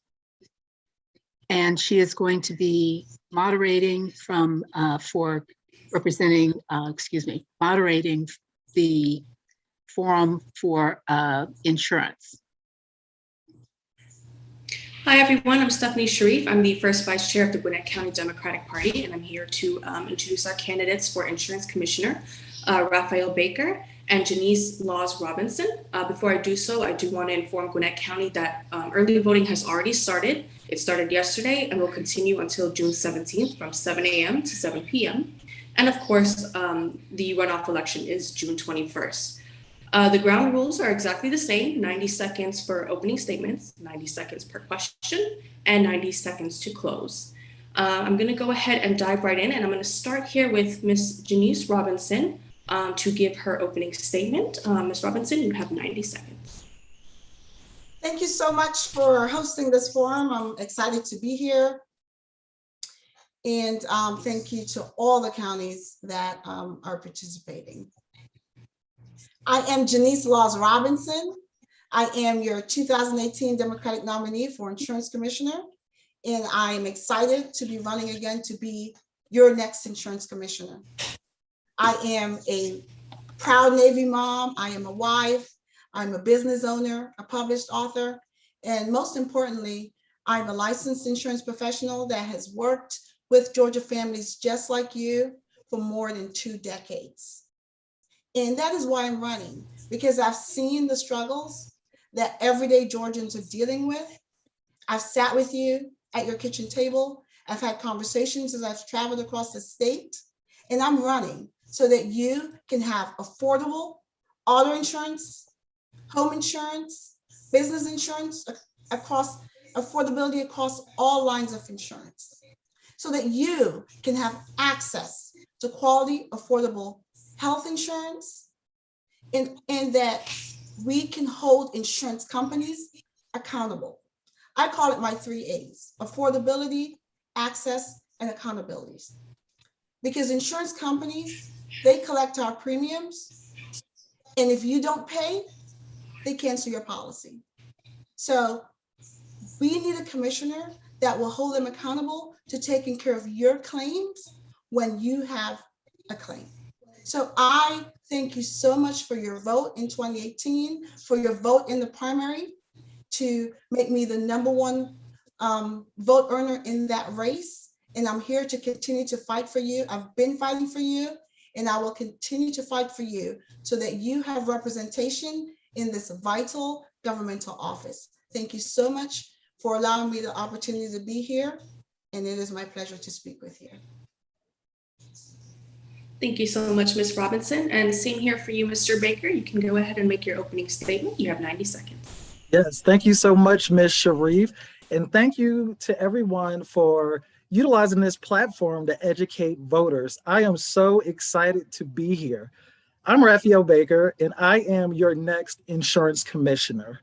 And she is going to be moderating moderating the forum for insurance. Hi, everyone. I'm Stephanie Sharif. I'm the first vice chair of the Gwinnett County Democratic Party, and I'm here to introduce our candidates for insurance commissioner, Raphael Baker and Janice Laws Robinson. Before I do so, I do want to inform Gwinnett County that early voting has already started. It started yesterday and will continue until June 17th from 7 a.m. to 7 p.m. And of course, the runoff election is June 21st. The ground rules are exactly the same: 90 seconds for opening statements, 90 seconds per question, and 90 seconds to close. I'm going to go ahead and dive right in, and I'm going to start here with Ms. Janice Robinson to give her opening statement. Ms. Robinson, you have 90 seconds. Thank you so much for hosting this forum. I'm excited to be here. And thank you to all the counties that are participating. I am Janice Laws Robinson. I am your 2018 Democratic nominee for Insurance Commissioner, and I am excited to be running again to be your next Insurance Commissioner. I am a proud Navy mom. I am a wife. I'm a business owner, a published author, and most importantly, I'm a licensed insurance professional that has worked with Georgia families just like you for more than 2 decades. And that is why I'm running, because I've seen the struggles that everyday Georgians are dealing with. I've sat with you at your kitchen table. I've had conversations as I've traveled across the state, and I'm running so that you can have affordable auto insurance, home insurance, business insurance, affordability across all lines of insurance, so that you can have access to quality, affordable health insurance, and that we can hold insurance companies accountable. I call it my 3 A's: affordability, access, and accountability. Because insurance companies, they collect our premiums, and if you don't pay, they cancel your policy. So we need a commissioner that will hold them accountable to taking care of your claims when you have a claim. So I thank you so much for your vote in 2018, for your vote in the primary to make me the #1 vote earner in that race. And I'm here to continue to fight for you. I've been fighting for you, and I will continue to fight for you so that you have representation in this vital governmental office. Thank you so much for allowing me the opportunity to be here. And it is my pleasure to speak with you. Thank you so much, Ms. Robinson. And same here for you, Mr. Baker. You can go ahead and make your opening statement. You have 90 seconds. Yes, thank you so much, Ms. Sharif. And thank you to everyone for utilizing this platform to educate voters. I am so excited to be here. I'm Raphael Baker, and I am your next insurance commissioner.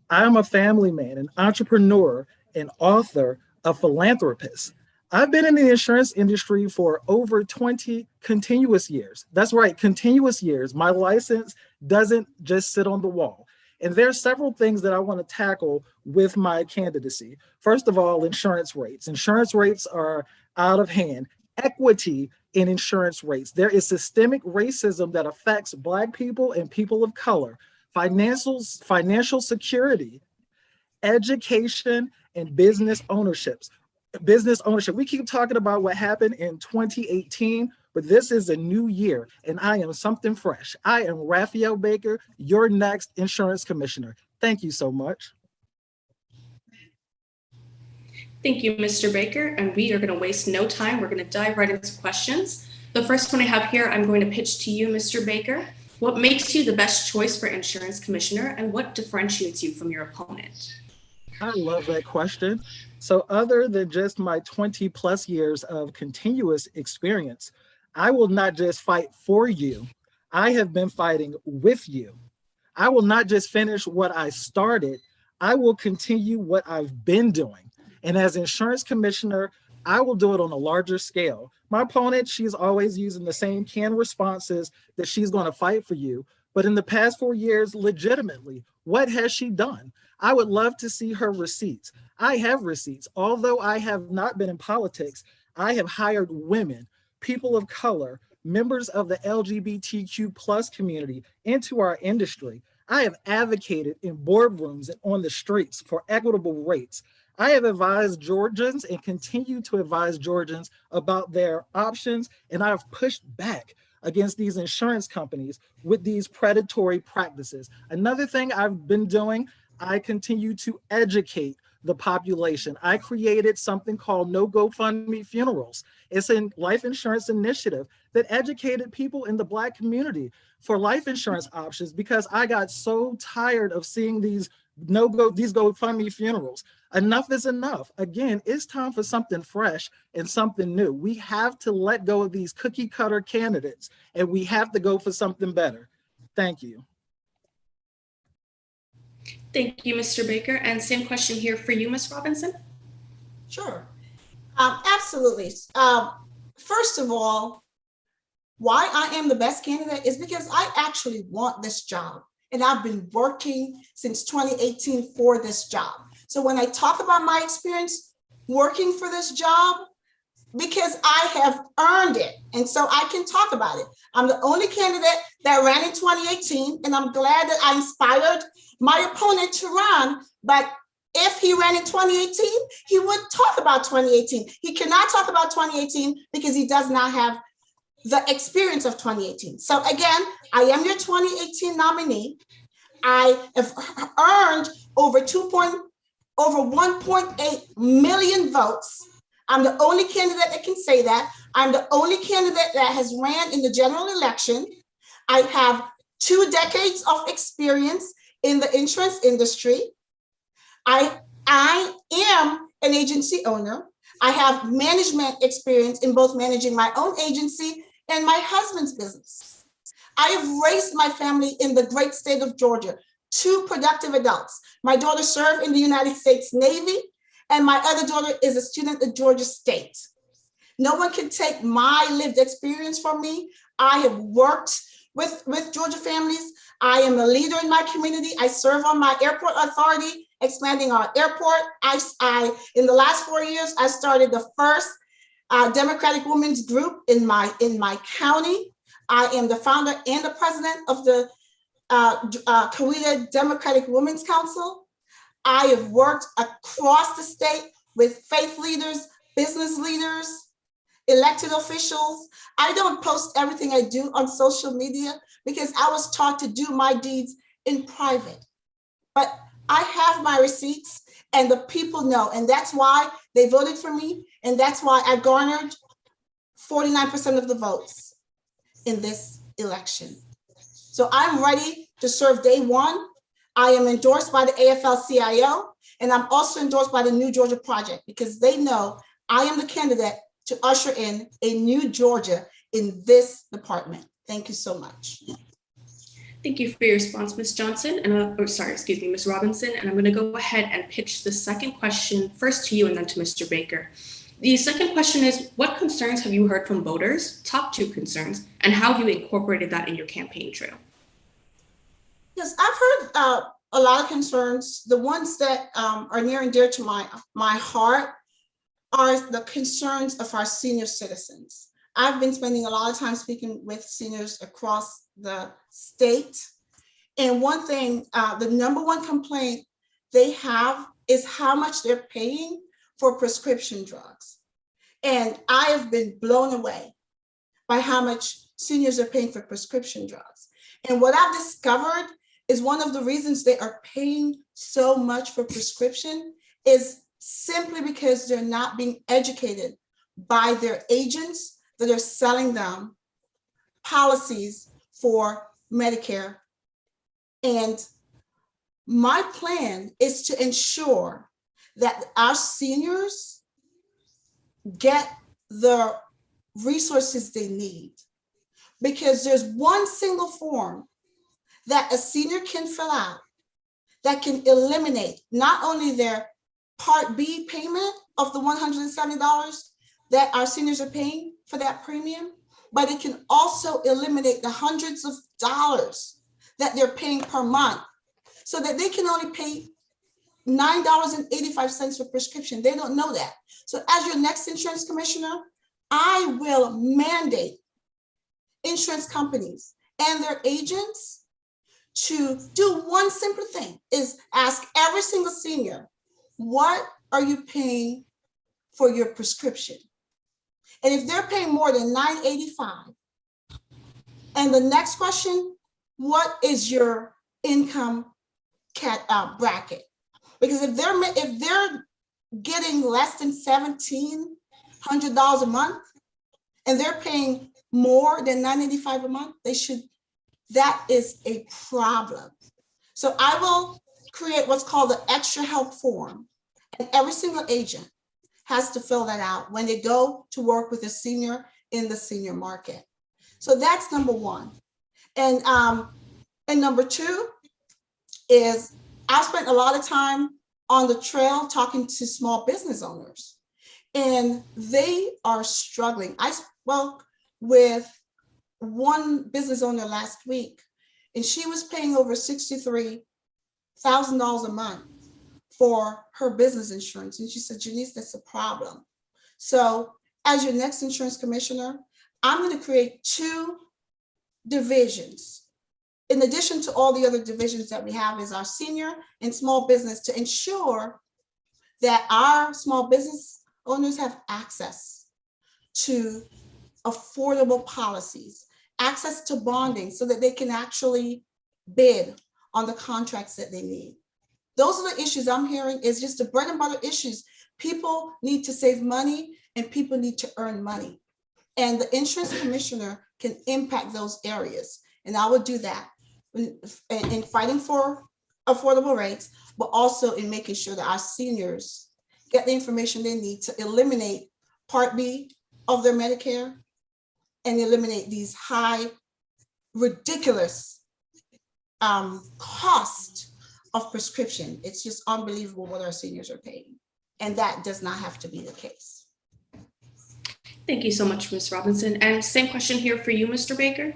I am a family man, an entrepreneur, an author, a philanthropist. I've been in the insurance industry for over 20 continuous years. That's right, continuous years. My license doesn't just sit on the wall. And there are several things that I want to tackle with my candidacy. First of all, insurance rates. Insurance rates are out of hand. Equity in insurance rates. There is systemic racism that affects Black people and people of color. Financial security education and business ownership. We keep talking about what happened in 2018, but this is a new year and I am something fresh. I am Raphael Baker, your next insurance commissioner. Thank you so much. Thank you, Mr. Baker. And we are going to waste no time. We're going to dive right into questions. The first one I have here, I'm going to pitch to you, Mr. Baker. What makes you the best choice for insurance commissioner and what differentiates you from your opponent? I love that question. So other than just my 20+ years of continuous experience, I will not just fight for you. I have been fighting with you. I will not just finish what I started. I will continue what I've been doing. And as insurance commissioner, I will do it on a larger scale. My opponent, she's always using the same canned responses that she's going to fight for you. But in the past 4 years, legitimately, what has she done? I would love to see her receipts. I have receipts. Although I have not been in politics, I have hired women, people of color, members of the LGBTQ+ community into our industry. I have advocated in boardrooms and on the streets for equitable rates. I have advised Georgians and continue to advise Georgians about their options, and I have pushed back against these insurance companies with these predatory practices. Another thing I've been doing, I continue to educate the population. I created something called No GoFundMe Funerals. It's a life insurance initiative that educated people in the Black community for life insurance options because I got so tired of seeing these GoFundMe funerals. Enough is enough. Again, it's time for something fresh and something new. We have to let go of these cookie cutter candidates and we have to go for something better. Thank you. Thank you, Mr. Baker. And same question here for you, Ms. Robinson. Sure, absolutely. First of all, why I am the best candidate is because I actually want this job. And I've been working since 2018 for this job. So when I talk about my experience working for this job, because I have earned it. And so I can talk about it. I'm the only candidate that ran in 2018, and I'm glad that I inspired my opponent to run. But if he ran in 2018, he would talk about 2018. He cannot talk about 2018 because he does not have the experience of 2018. So again, I am your 2018 nominee. I have earned over 1.8 million votes. I'm the only candidate that can say that. I'm the only candidate that has ran in the general election. I have 2 decades of experience in the insurance industry. I am an agency owner. I have management experience in both managing my own agency and my husband's business. I have raised my family in the great state of Georgia, 2 productive adults. My daughter served in the United States Navy, and my other daughter is a student at Georgia State. No one can take my lived experience from me. I have worked with Georgia families. I am a leader in my community. I serve on my airport authority, expanding our airport. In the last 4 years, I started the first Democratic Women's Group in my county. I am the founder and the president of the Coweta Democratic Women's Council. I have worked across the state with faith leaders, business leaders, elected officials. I don't post everything I do on social media because I was taught to do my deeds in private. But I have my receipts and the people know, and that's why they voted for me. And that's why I garnered 49% of the votes in this election. So I'm ready to serve day one. I am endorsed by the AFL-CIO, and I'm also endorsed by the New Georgia Project because they know I am the candidate to usher in a new Georgia in this department. Thank you so much. Thank you for your response, Ms. Johnson, and Ms. Robinson. And I'm going to go ahead and pitch the second question first to you and then to Mr. Baker. The second question is, what concerns have you heard from voters, top 2 concerns, and how have you incorporated that in your campaign trail? Yes, I've heard a lot of concerns. The ones that are near and dear to my heart are the concerns of our senior citizens. I've been spending a lot of time speaking with seniors across the state. And one thing, the number one complaint they have is how much they're paying for prescription drugs. And I have been blown away by how much seniors are paying for prescription drugs. And what I've discovered is one of the reasons they are paying so much for prescription is simply because they're not being educated by their agents that are selling them policies for Medicare. And my plan is to ensure that our seniors get the resources they need, because there's one single form that a senior can fill out that can eliminate not only their Part B payment of the $170 that our seniors are paying for that premium, but it can also eliminate the hundreds of dollars that they're paying per month, so that they can only pay $9.85 for prescription. They don't know that. So as your next insurance commissioner, I will mandate insurance companies and their agents to do one simple thing, is ask every single senior, what are you paying for your prescription? And if they're paying more than $9.85, and the next question, what is your income bracket? Because if they're getting less than $1,700 a month and they're paying more than $9.85 a month, that is a problem. So I will create what's called the extra help form, and every single agent has to fill that out when they go to work with a senior in the senior market. So that's number one. And number two is I spent a lot of time on the trail talking to small business owners, and they are struggling. I spoke with one business owner last week, and she was paying over $63,000 a month for her business insurance. And she said, Janice, that's a problem. So as your next insurance commissioner, I'm going to create 2 divisions. In addition to all the other divisions that we have, is our senior and small business, to ensure that our small business owners have access to affordable policies, access to bonding so that they can actually bid on the contracts that they need. Those are the issues I'm hearing, is just the bread and butter issues. People need to save money and people need to earn money. And the insurance commissioner can impact those areas. And I will do that in fighting for affordable rates, but also in making sure that our seniors get the information they need to eliminate Part B of their Medicare and eliminate these high, ridiculous cost of prescription. It's just unbelievable what our seniors are paying. And that does not have to be the case. Thank you so much, Ms. Robinson. And same question here for you, Mr. Baker.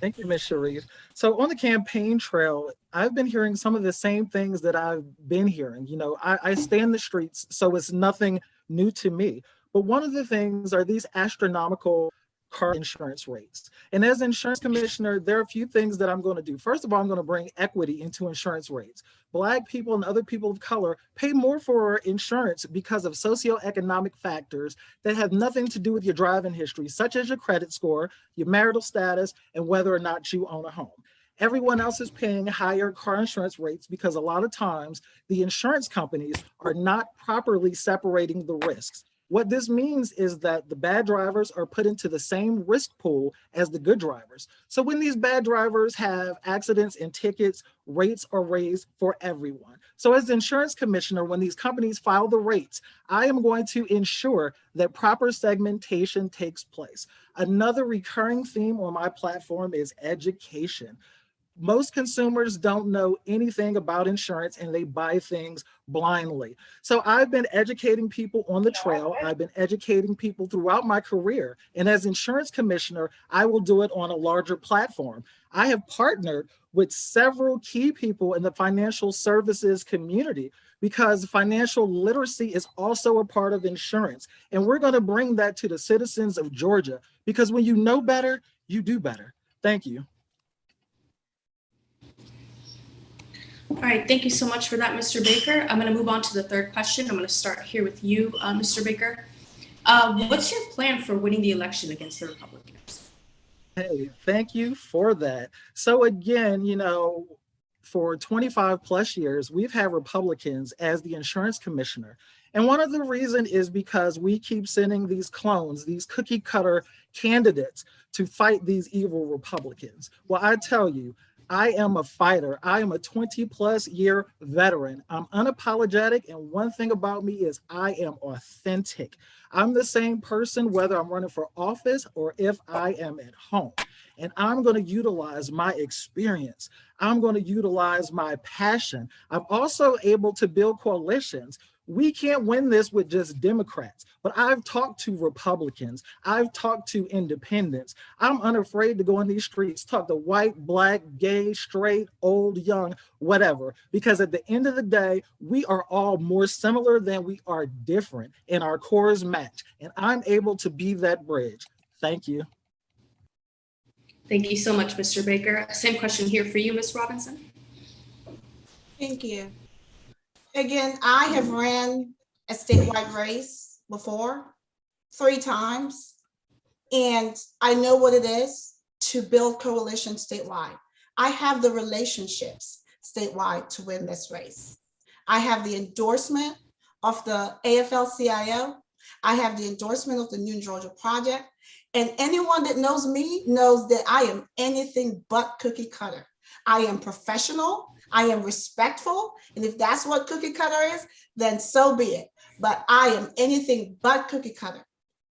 Thank you, Ms. Sharif. So on the campaign trail, I've been hearing some of the same things that I've been hearing. You know, I stay in the streets, so it's nothing new to me. But one of the things are these astronomical car insurance rates. And as insurance commissioner, there are a few things that I'm going to do. First of all, I'm going to bring equity into insurance rates. Black people and other people of color pay more for insurance because of socioeconomic factors that have nothing to do with your driving history, such as your credit score, your marital status, and whether or not you own a home. Everyone else is paying higher car insurance rates because a lot of times the insurance companies are not properly separating the risks. What this means is that the bad drivers are put into the same risk pool as the good drivers. So when these bad drivers have accidents and tickets, rates are raised for everyone. So as the insurance commissioner, when these companies file the rates, I am going to ensure that proper segmentation takes place. Another recurring theme on my platform is education. Most consumers don't know anything about insurance and they buy things blindly. So I've been educating people on the trail. I've been educating people throughout my career. And as insurance commissioner, I will do it on a larger platform. I have partnered with several key people in the financial services community because financial literacy is also a part of insurance. And we're going to bring that to the citizens of Georgia, because when you know better, you do better. Thank you. All right, thank you so much for that, Mr. Baker. I'm going to move on to the third question. I'm going to start here with you, Mr. Baker. What's your plan for winning the election against the Republicans? Hey, thank you for that. So again, for 25 plus years, we've had Republicans as the insurance commissioner. And one of the reasons is because we keep sending these clones, these cookie cutter candidates to fight these evil Republicans. Well, I tell you, I am a fighter. I am a 20 plus year veteran. I'm unapologetic. And one thing about me is I am authentic. I'm the same person, whether I'm running for office or if I am at home. And I'm going to utilize my experience. I'm going to utilize my passion. I'm also able to build coalitions. We can't win this with just Democrats, but I've talked to Republicans. I've talked to independents. I'm unafraid to go on these streets, talk to white, black, gay, straight, old, young, whatever, because at the end of the day, we are all more similar than we are different, and our cores match. And I'm able to be that bridge. Thank you. Thank you so much, Mr. Baker. Same question here for you, Ms. Robinson. Thank you. Again, I have ran a statewide race before, 3 times, and I know what it is to build coalitions statewide. I have the relationships statewide to win this race. I have the endorsement of the AFL-CIO. I have the endorsement of the New Georgia Project, and anyone that knows me knows that I am anything but cookie cutter. I am professional. I am respectful. And if that's what cookie cutter is, then so be it. But I am anything but cookie cutter.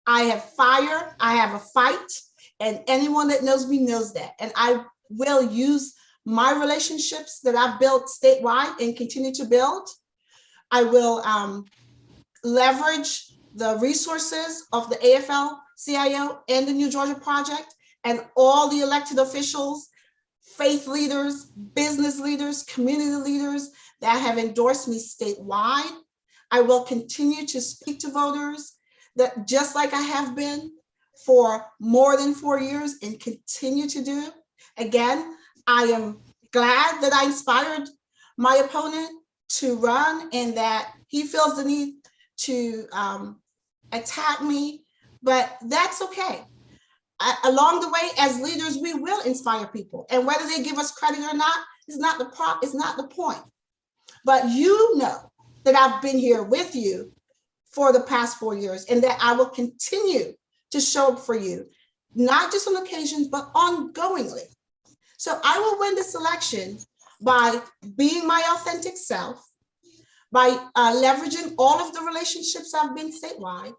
I have fire. I have a fight. And anyone that knows me knows that. And I will use my relationships that I've built statewide and continue to build. I will leverage the resources of the AFL-CIO and the New Georgia Project and all the elected officials, faith leaders, business leaders, community leaders that have endorsed me statewide. I will continue to speak to voters that just like I have been for more than 4 years and continue to do. Again, I am glad that I inspired my opponent to run and that he feels the need to attack me, but that's okay. Along the way, as leaders, we will inspire people, and whether they give us credit or not is not the point. But you know that I've been here with you for the past 4 years, and that I will continue to show up for you, not just on occasions, but ongoingly. So I will win this election by being my authentic self, by leveraging all of the relationships I've been statewide,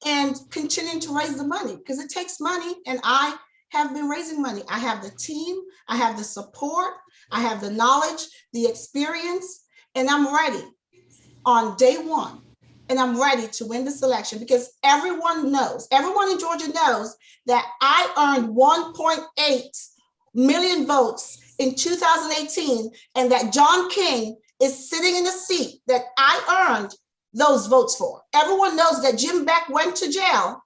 and continuing to raise the money, because it takes money, and I have been raising money. I have the team, I have the support, I have the knowledge, the experience, and I'm ready on day one. And I'm ready to win this election because everyone knows, everyone in Georgia knows that I earned 1.8 million votes in 2018, and that John King is sitting in a seat that I earned those votes for. Everyone knows that Jim Beck went to jail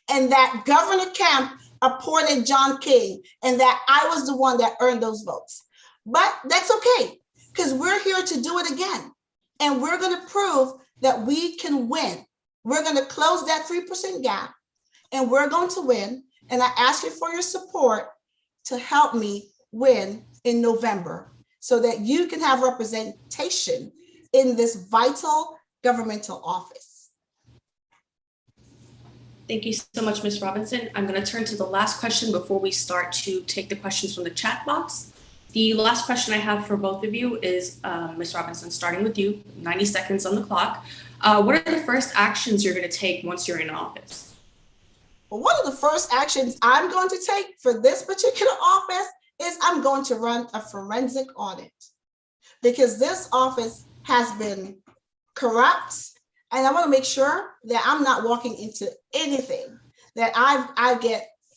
and that Governor Kemp appointed John King and that I was the one that earned those votes. But that's okay, because we're here to do it again. And we're going to prove that we can win. We're going to close that 3% gap and we're going to win. And I ask you for your support to help me win in November so that you can have representation in this vital governmental office. Thank you so much, Ms. Robinson. I'm going to turn to the last question before we start to take the questions from the chat box. The last question I have for both of you is, Ms. Robinson, starting with you, 90 seconds on the clock. What are the first actions you're going to take once you're in office? Well, one of the first actions I'm going to take for this particular office is I'm going to run a forensic audit, because this office has been corrupt, and I want to make sure that I'm not walking into anything, that I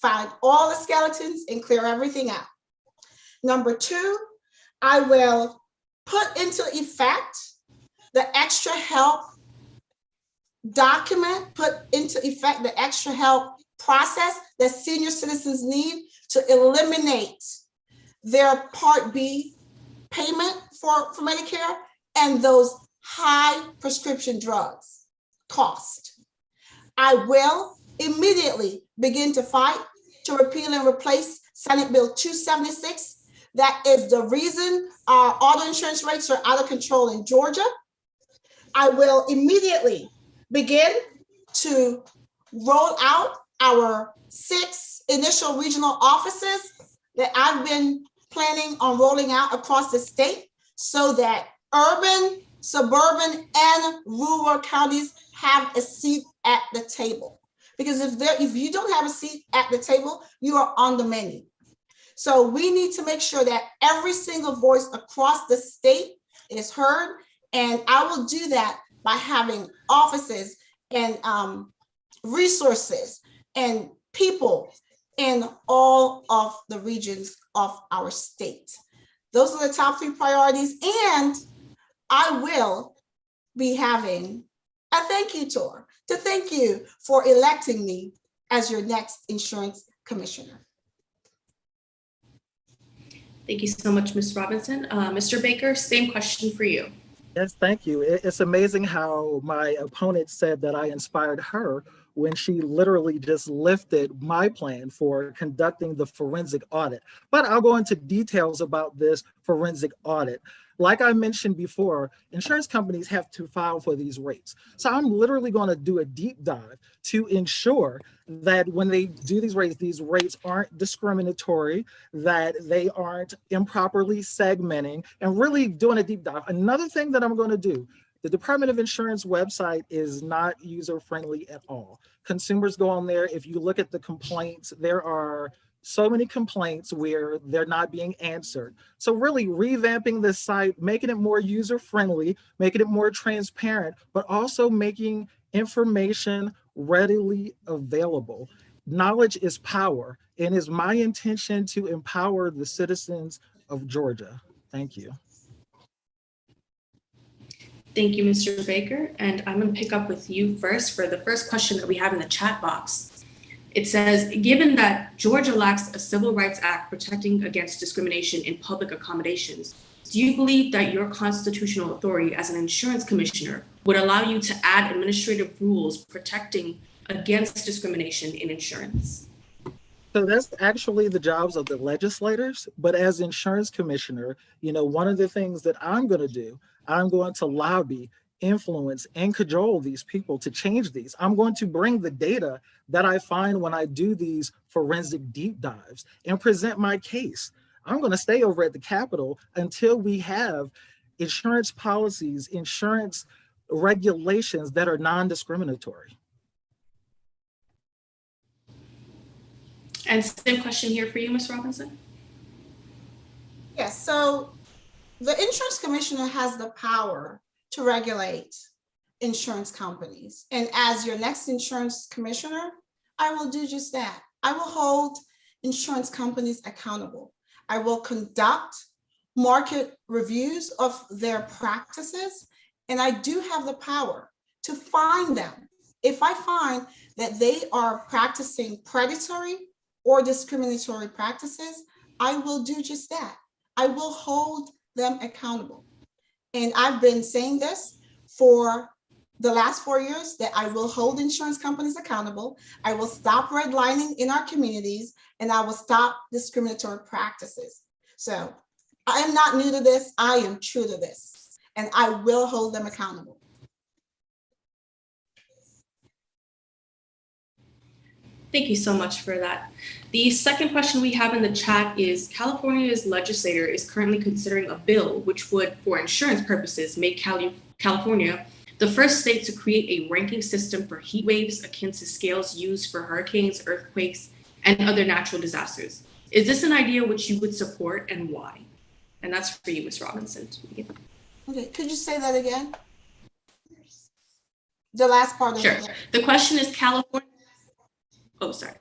find all the skeletons and clear everything out. Number 2, I will put into effect the extra help document, put into effect the extra help process that senior citizens need to eliminate their Part B payment for Medicare and those high prescription drugs cost. I will immediately begin to fight to repeal and replace Senate Bill 276. That is the reason our auto insurance rates are out of control in Georgia. I will immediately begin to roll out our 6 initial regional offices that I've been planning on rolling out across the state so that urban, suburban, and rural counties have a seat at the table. Because if you don't have a seat at the table, you are on the menu. So we need to make sure that every single voice across the state is heard. And I will do that by having offices and resources and people in all of the regions of our state. Those are the top 3 priorities. And I will be having a thank you tour to thank you for electing me as your next insurance commissioner. Thank you so much, Ms. Robinson. Mr. Baker, same question for you. Yes, thank you. It's amazing how my opponent said that I inspired her when she literally just lifted my plan for conducting the forensic audit. But I'll go into details about this forensic audit. Like I mentioned before, insurance companies have to file for these rates. So I'm literally going to do a deep dive to ensure that when they do these rates aren't discriminatory, that they aren't improperly segmenting, and really doing a deep dive. Another thing that I'm going to do, the Department of Insurance website is not user-friendly at all. Consumers go on there. If you look at the complaints, there are so many complaints where they're not being answered. So really revamping this site, making it more user-friendly, making it more transparent, but also making information readily available. Knowledge is power, and it's my intention to empower the citizens of Georgia. Thank you. Thank you, Mr. Baker. And I'm going to pick up with you first for the first question that we have in the chat box. It says, given that Georgia lacks a Civil Rights Act protecting against discrimination in public accommodations, do you believe that your constitutional authority as an insurance commissioner would allow you to add administrative rules protecting against discrimination in insurance? So that's actually the jobs of the legislators. But as insurance commissioner, one of the things that I'm going to do, I'm going to lobby, influence, and cajole these people to change these. I'm going to bring the data that I find when I do these forensic deep dives and present my case. I'm going to stay over at the Capitol until we have insurance policies, insurance regulations that are non-discriminatory. And same question here for you, Ms. Robinson. Yes, so the insurance commissioner has the power to regulate insurance companies. And as your next insurance commissioner, I will do just that. I will hold insurance companies accountable. I will conduct market reviews of their practices, and I do have the power to fine them. If I find that they are practicing predatory or discriminatory practices, I will do just that. I will hold them accountable. And I've been saying this for the last 4 years, that I will hold insurance companies accountable. I will stop redlining in our communities, and I will stop discriminatory practices. So I am not new to this. I am true to this, and I will hold them accountable. Thank you so much for that. The second question we have in the chat is, California's legislature is currently considering a bill which would, for insurance purposes, make California the first state to create a ranking system for heat waves akin to scales used for hurricanes, earthquakes, and other natural disasters. Is this an idea which you would support, and why? And that's for you, Ms. Robinson. Okay, could you say that again? The last part of Sure. it. The question is California. Oh, sorry.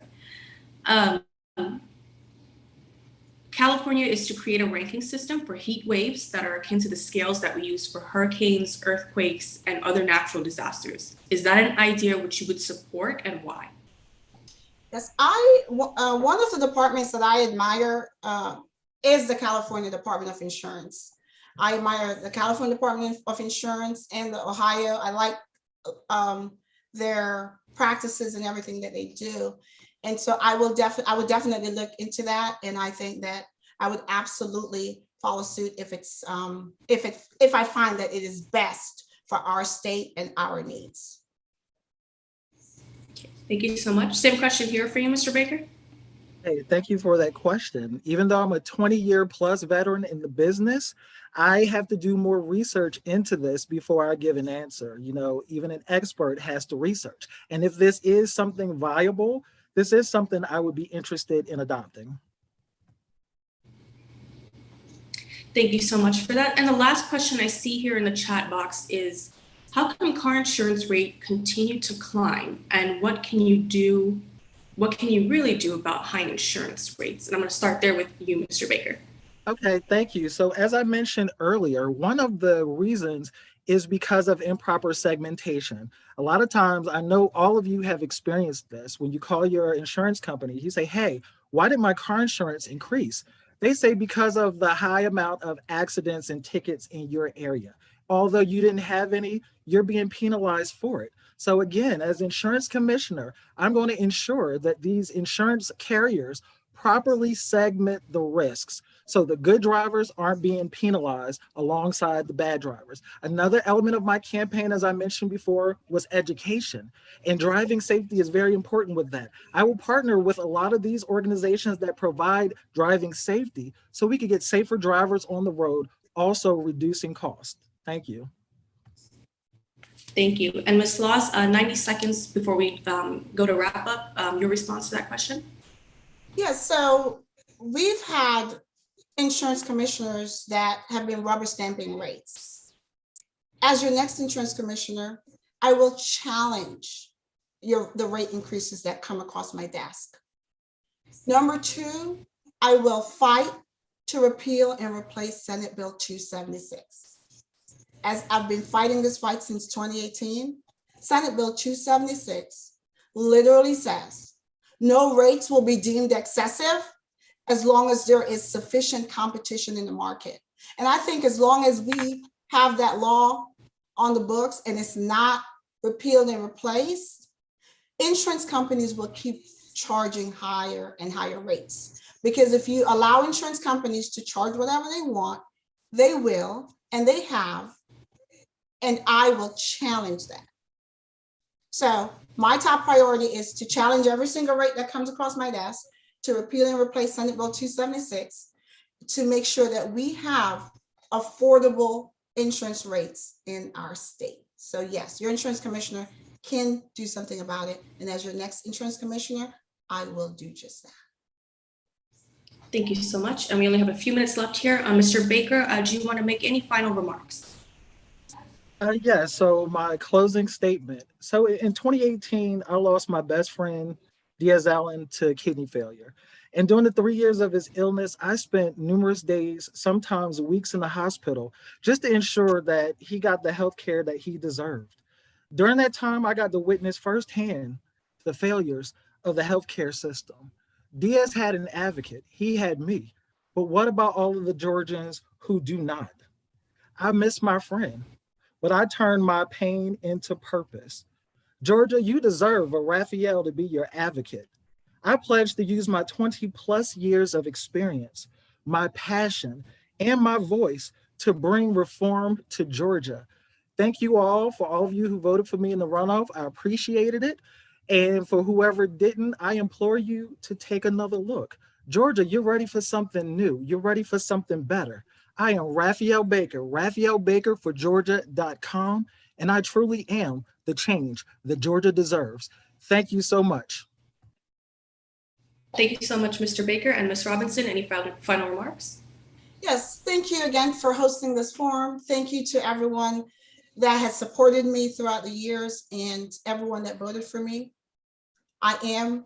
California is to create a ranking system for heat waves that are akin to the scales that we use for hurricanes, earthquakes, and other natural disasters. Is that an idea which you would support, and why? Yes, one of the departments that I admire is the California Department of Insurance. I admire the California Department of Insurance and the Ohio. I like their practices and everything that they do. And so I would definitely look into that. And I think that I would absolutely follow suit if I find that it is best for our state and our needs. Thank you so much. Same question here for you, Mr. Baker. Hey, thank you for that question. Even though I'm a 20-year plus veteran in the business, I have to do more research into this before I give an answer. You know, even an expert has to research. And if this is something viable, this is something I would be interested in adopting. Thank you so much for that. And the last question I see here in the chat box is, how come car insurance rate continue to climb? And what can you do? What can you really do about high insurance rates? And I'm going to start there with you, Mr. Baker. Okay, thank you. So as I mentioned earlier, one of the reasons is because of improper segmentation. A lot of times, I know all of you have experienced this. When you call your insurance company, you say, hey, why did my car insurance increase? They say because of the high amount of accidents and tickets in your area. Although you didn't have any, you're being penalized for it. So again, as insurance commissioner, I'm going to ensure that these insurance carriers properly segment the risks so the good drivers aren't being penalized alongside the bad drivers. Another element of my campaign, as I mentioned before, was education, and driving safety is very important with that. I will partner with a lot of these organizations that provide driving safety so we can get safer drivers on the road, also reducing cost. Thank you. Thank you. And Ms. Laws, 90 seconds before we go to wrap up, your response to that question? Yes, so we've had insurance commissioners that have been rubber stamping rates. As your next insurance commissioner, I will challenge the rate increases that come across my desk. Number two, I will fight to repeal and replace Senate Bill 276. As I've been fighting this fight since 2018, Senate Bill 276 literally says no rates will be deemed excessive as long as there is sufficient competition in the market. And I think as long as we have that law on the books and it's not repealed and replaced, insurance companies will keep charging higher and higher rates. Because if you allow insurance companies to charge whatever they want, they will, and they have, and I will challenge that. So my top priority is to challenge every single rate that comes across my desk, to repeal and replace Senate Bill 276, to make sure that we have affordable insurance rates in our state. So yes, your insurance commissioner can do something about it. And as your next insurance commissioner, I will do just that. Thank you so much. And we only have a few minutes left here. Mr. Baker, do you want to make any final remarks? Yeah, so my closing statement. So in 2018, I lost my best friend, Diaz Allen, to kidney failure. And during the 3 years of his illness, I spent numerous days, sometimes weeks in the hospital, just to ensure that he got the health care that he deserved. During that time, I got to witness firsthand the failures of the healthcare system. Diaz had an advocate, he had me. But what about all of the Georgians who do not? I miss my friend, but I turned my pain into purpose. Georgia, you deserve a Raphael to be your advocate. I pledge to use my 20+ years of experience, my passion, and my voice to bring reform to Georgia. Thank you all for all of you who voted for me in the runoff. I appreciated it. And for whoever didn't, I implore you to take another look. Georgia, you're ready for something new. You're ready for something better. I am Raphael Baker, raphaelbakerforgeorgia.com, and I truly am the change that Georgia deserves. Thank you so much. Thank you so much, Mr. Baker. And Ms. Robinson, any final remarks? Yes, thank you again for hosting this forum. Thank you to everyone that has supported me throughout the years and everyone that voted for me. I am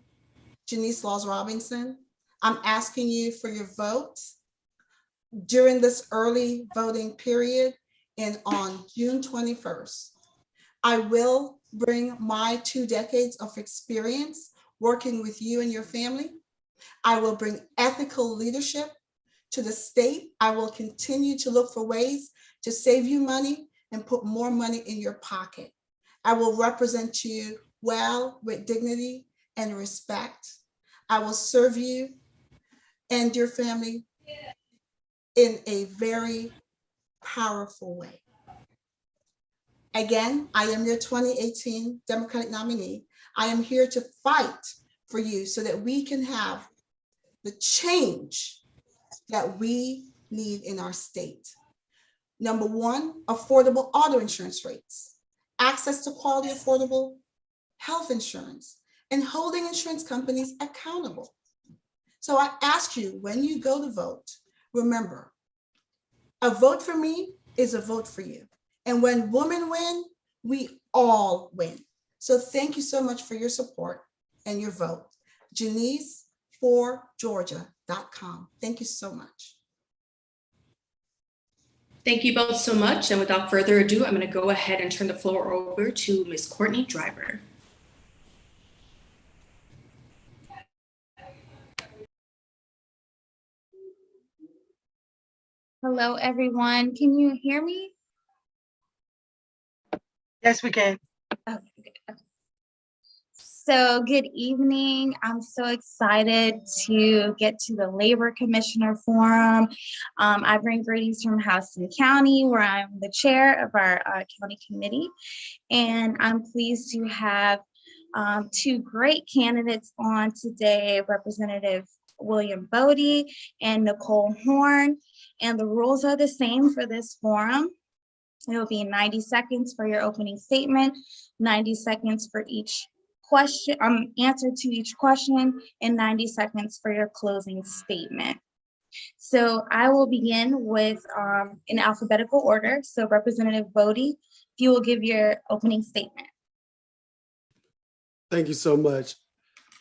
Janice Laws Robinson. I'm asking you for your vote during this early voting period, and on June 21st. I will bring my 2 decades of experience working with you and your family. I will bring ethical leadership To the state, I will continue to look for ways to save you money and put more money in your pocket. I will represent you well with dignity and respect. I will serve you and your family in a very powerful way. Again, I am your 2018 Democratic nominee. I am here to fight for you so that we can have the change that we need in our state. Number one, affordable auto insurance rates, access to quality, affordable health insurance, and holding insurance companies accountable. So I ask you, when you go to vote, remember, a vote for me is a vote for you. And when women win, we all win. So thank you so much for your support and your vote. JaniceForGeorgia.com. Thank you so much. Thank you both so much. And without further ado, I'm going to go ahead and turn the floor over to Ms. Courtney Driver. Hello, everyone. Can you hear me? Yes, we can. Okay, good. So good evening. I'm so excited to get to the Labor Commissioner Forum. I bring greetings from Houston County, where I'm the chair of our county committee. And I'm pleased to have two great candidates on today, Representative William Bodie and Nicole Horn. And the rules are the same for this forum. It will be 90 seconds for your opening statement, 90 seconds for each question, answer to each question, and 90 seconds for your closing statement. So I will begin with in alphabetical order. So Representative Bodie, if you will give your opening statement. Thank you so much,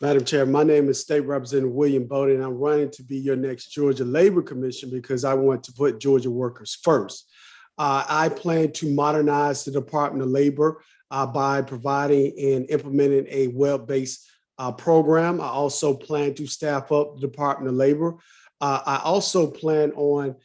Madam Chair. My name is State Representative William Bodie, and I'm running to be your next Georgia Labor Commissioner because I want to put Georgia workers first. I plan to modernize the Department of Labor by providing and implementing a web-based program. I also plan to staff up the Department of Labor. I also plan on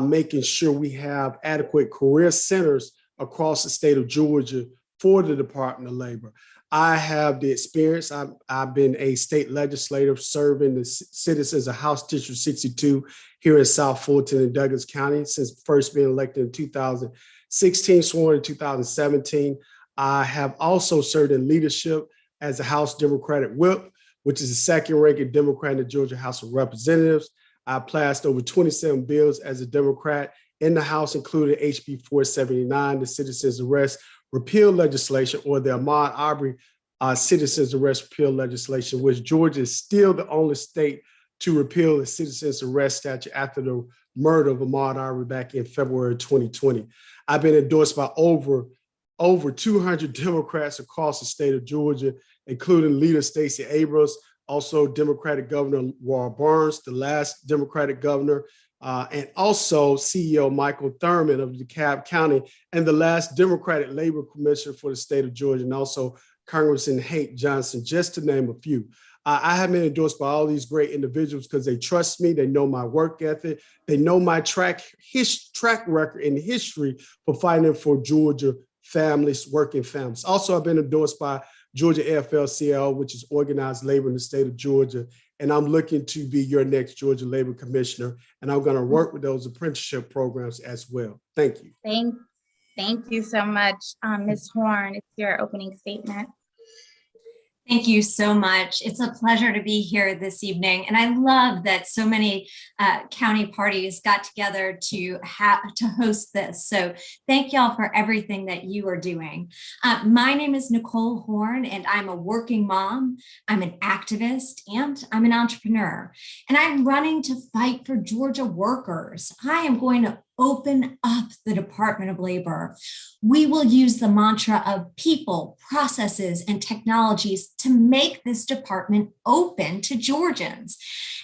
making sure we have adequate career centers across the state of Georgia for the Department of Labor. I have the experience. I've been a state legislator serving the citizens of House District 62 here in South Fulton and Douglas County since first being elected in 2016, sworn in 2017. I have also served in leadership as a House Democratic Whip, which is the second ranking Democrat in the Georgia House of Representatives. I passed over 27 bills as a Democrat in the House, including HB 479, the Citizens Arrest Repeal legislation, or the Ahmaud Arbery Citizens Arrest Repeal legislation, which Georgia is still the only state to repeal the citizens arrest statute after the murder of Ahmaud Arbery back in February 2020. I've been endorsed by over 200 Democrats across the state of Georgia, including Leader Stacey Abrams, also Democratic Governor Laura Barnes, the last Democratic governor, and also CEO Michael Thurman of DeKalb County, and the last Democratic Labor Commissioner for the state of Georgia, and also Congressman Hank Johnson, just to name a few. I have been endorsed by all these great individuals because they trust me, they know my work ethic, they know my track record and history for fighting for Georgia families, working families. Also, I've been endorsed by Georgia AFL-CIO, which is organized labor in the state of Georgia, and I'm looking to be your next Georgia Labor Commissioner, and I'm going to work with those apprenticeship programs as well. Thank you. Thank you so much. Ms. Horn, it's your opening statement. Thank you so much. It's a pleasure to be here this evening. And I love that so many county parties got together to host this. So thank y'all for everything that you are doing. My name is Nicole Horn, and I'm a working mom. I'm an activist, and I'm an entrepreneur. And I'm running to fight for Georgia workers. I am going to open up the Department of Labor. We will use the mantra of people, processes, and technologies to make this department open to Georgians.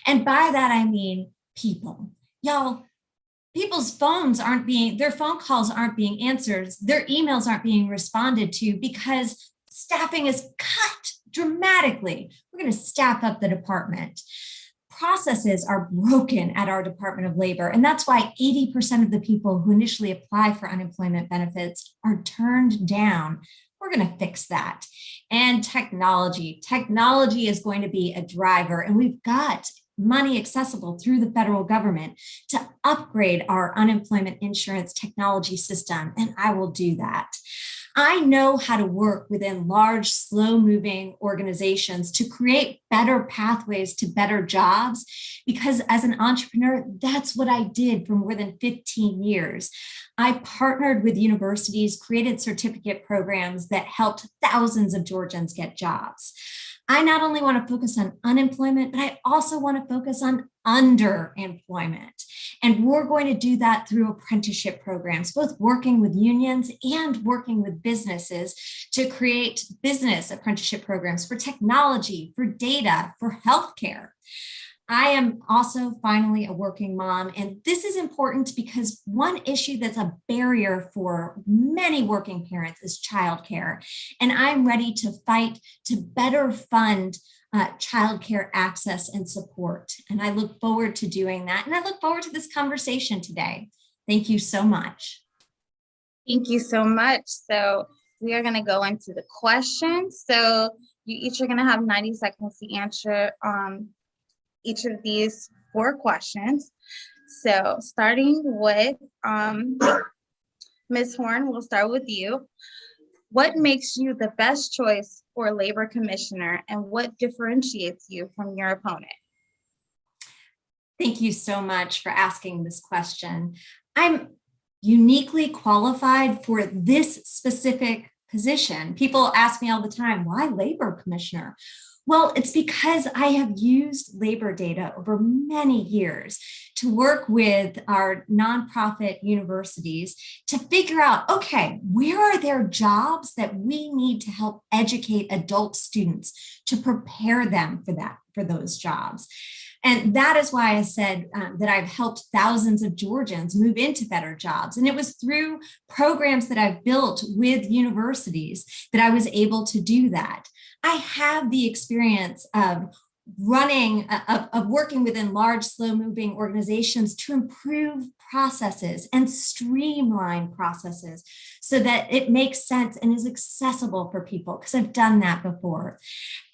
And by that, I mean people. Y'all, people's their phone calls aren't being answered, their emails aren't being responded to because staffing is cut dramatically. We're going to staff up the department. processes are broken at our Department of Labor. And that's why 80% of the people who initially apply for unemployment benefits are turned down. We're going to fix that. And technology is going to be a driver, and we've got money accessible through the federal government to upgrade our unemployment insurance technology system, and I will do that. I know how to work within large, slow-moving organizations to create better pathways to better jobs, because as an entrepreneur, that's what I did for more than 15 years. I partnered with universities, created certificate programs that helped thousands of Georgians get jobs. I not only want to focus on unemployment, but I also want to focus on underemployment. And we're going to do that through apprenticeship programs, both working with unions and working with businesses to create business apprenticeship programs for technology, for data, for healthcare. I am also finally a working mom, and this is important because one issue that's a barrier for many working parents is childcare. And I'm ready to fight to better fund childcare access and support. And I look forward to doing that. And I look forward to this conversation today. Thank you so much. Thank you so much. So we are going to go into the questions. So you each are going to have 90 seconds to answer each of these 4 questions. So starting with Ms. Horn, we'll start with you. What makes you the best choice for labor commissioner, and what differentiates you from your opponent? Thank you so much for asking this question. I'm uniquely qualified for this specific position. People ask me all the time, why labor commissioner? Well, it's because I have used labor data over many years to work with our nonprofit universities to figure out, okay, where are there jobs that we need to help educate adult students to prepare them for those jobs? And that is why I said that I've helped thousands of Georgians move into better jobs. And it was through programs that I've built with universities that I was able to do that. I have the experience of working within large, slow-moving organizations to improve processes and streamline processes so that it makes sense and is accessible for people, because I've done that before.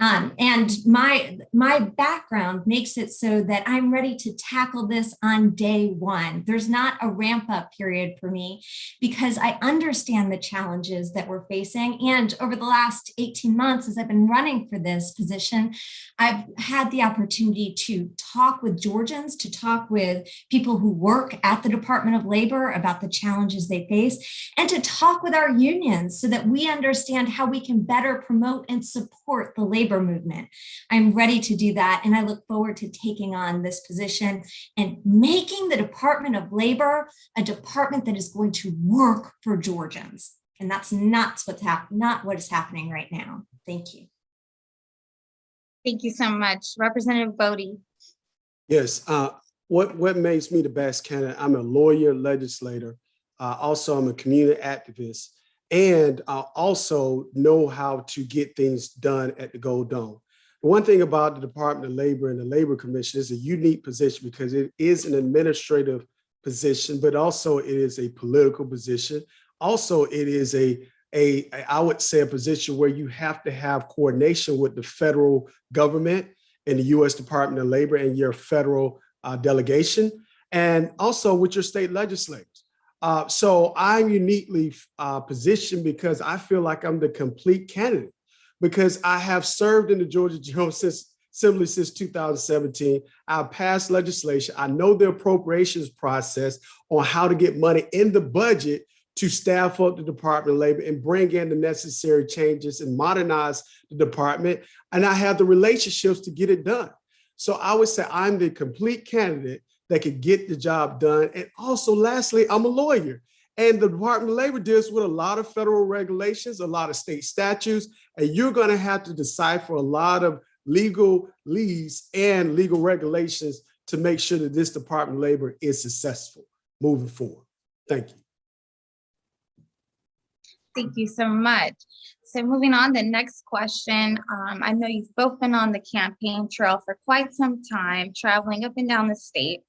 And my background makes it so that I'm ready to tackle this on day one. There's not a ramp-up period for me because I understand the challenges that we're facing. And over the last 18 months, as I've been running for this position, I've had the opportunity to talk with Georgians, to talk with people who work at the Department of Labor about the challenges they face, and to talk with our unions so that we understand how we can better promote and support the labor movement. I'm ready to do that, and I look forward to taking on this position and making the Department of Labor a department that is going to work for Georgians. And that's not what is happening right now. Thank you. Thank you so much. Representative Bodie. Yes, what makes me the best candidate? I'm a lawyer, legislator. Also, I'm a community activist, and I also know how to get things done at the Gold Dome. The one thing about the Department of Labor and the Labor Commission is a unique position because it is an administrative position, but also it is a political position. Also, it is I would say a position where you have to have coordination with the federal government and the U.S. Department of Labor and your federal delegation, and also with your state legislators. So I'm uniquely positioned because I feel like I'm the complete candidate, because I have served in the Georgia General Assembly since 2017. I've passed legislation. I know the appropriations process on how to get money in the budget to staff up the Department of Labor and bring in the necessary changes and modernize the department. And I have the relationships to get it done. So I would say I'm the complete candidate that could get the job done. And also, lastly, I'm a lawyer. And the Department of Labor deals with a lot of federal regulations, a lot of state statutes, and you're going to have to decipher a lot of legalese and legal regulations to make sure that this Department of Labor is successful moving forward. Thank you. Thank you so much. So moving on, the next question. I know you've both been on the campaign trail for quite some time, traveling up and down the state.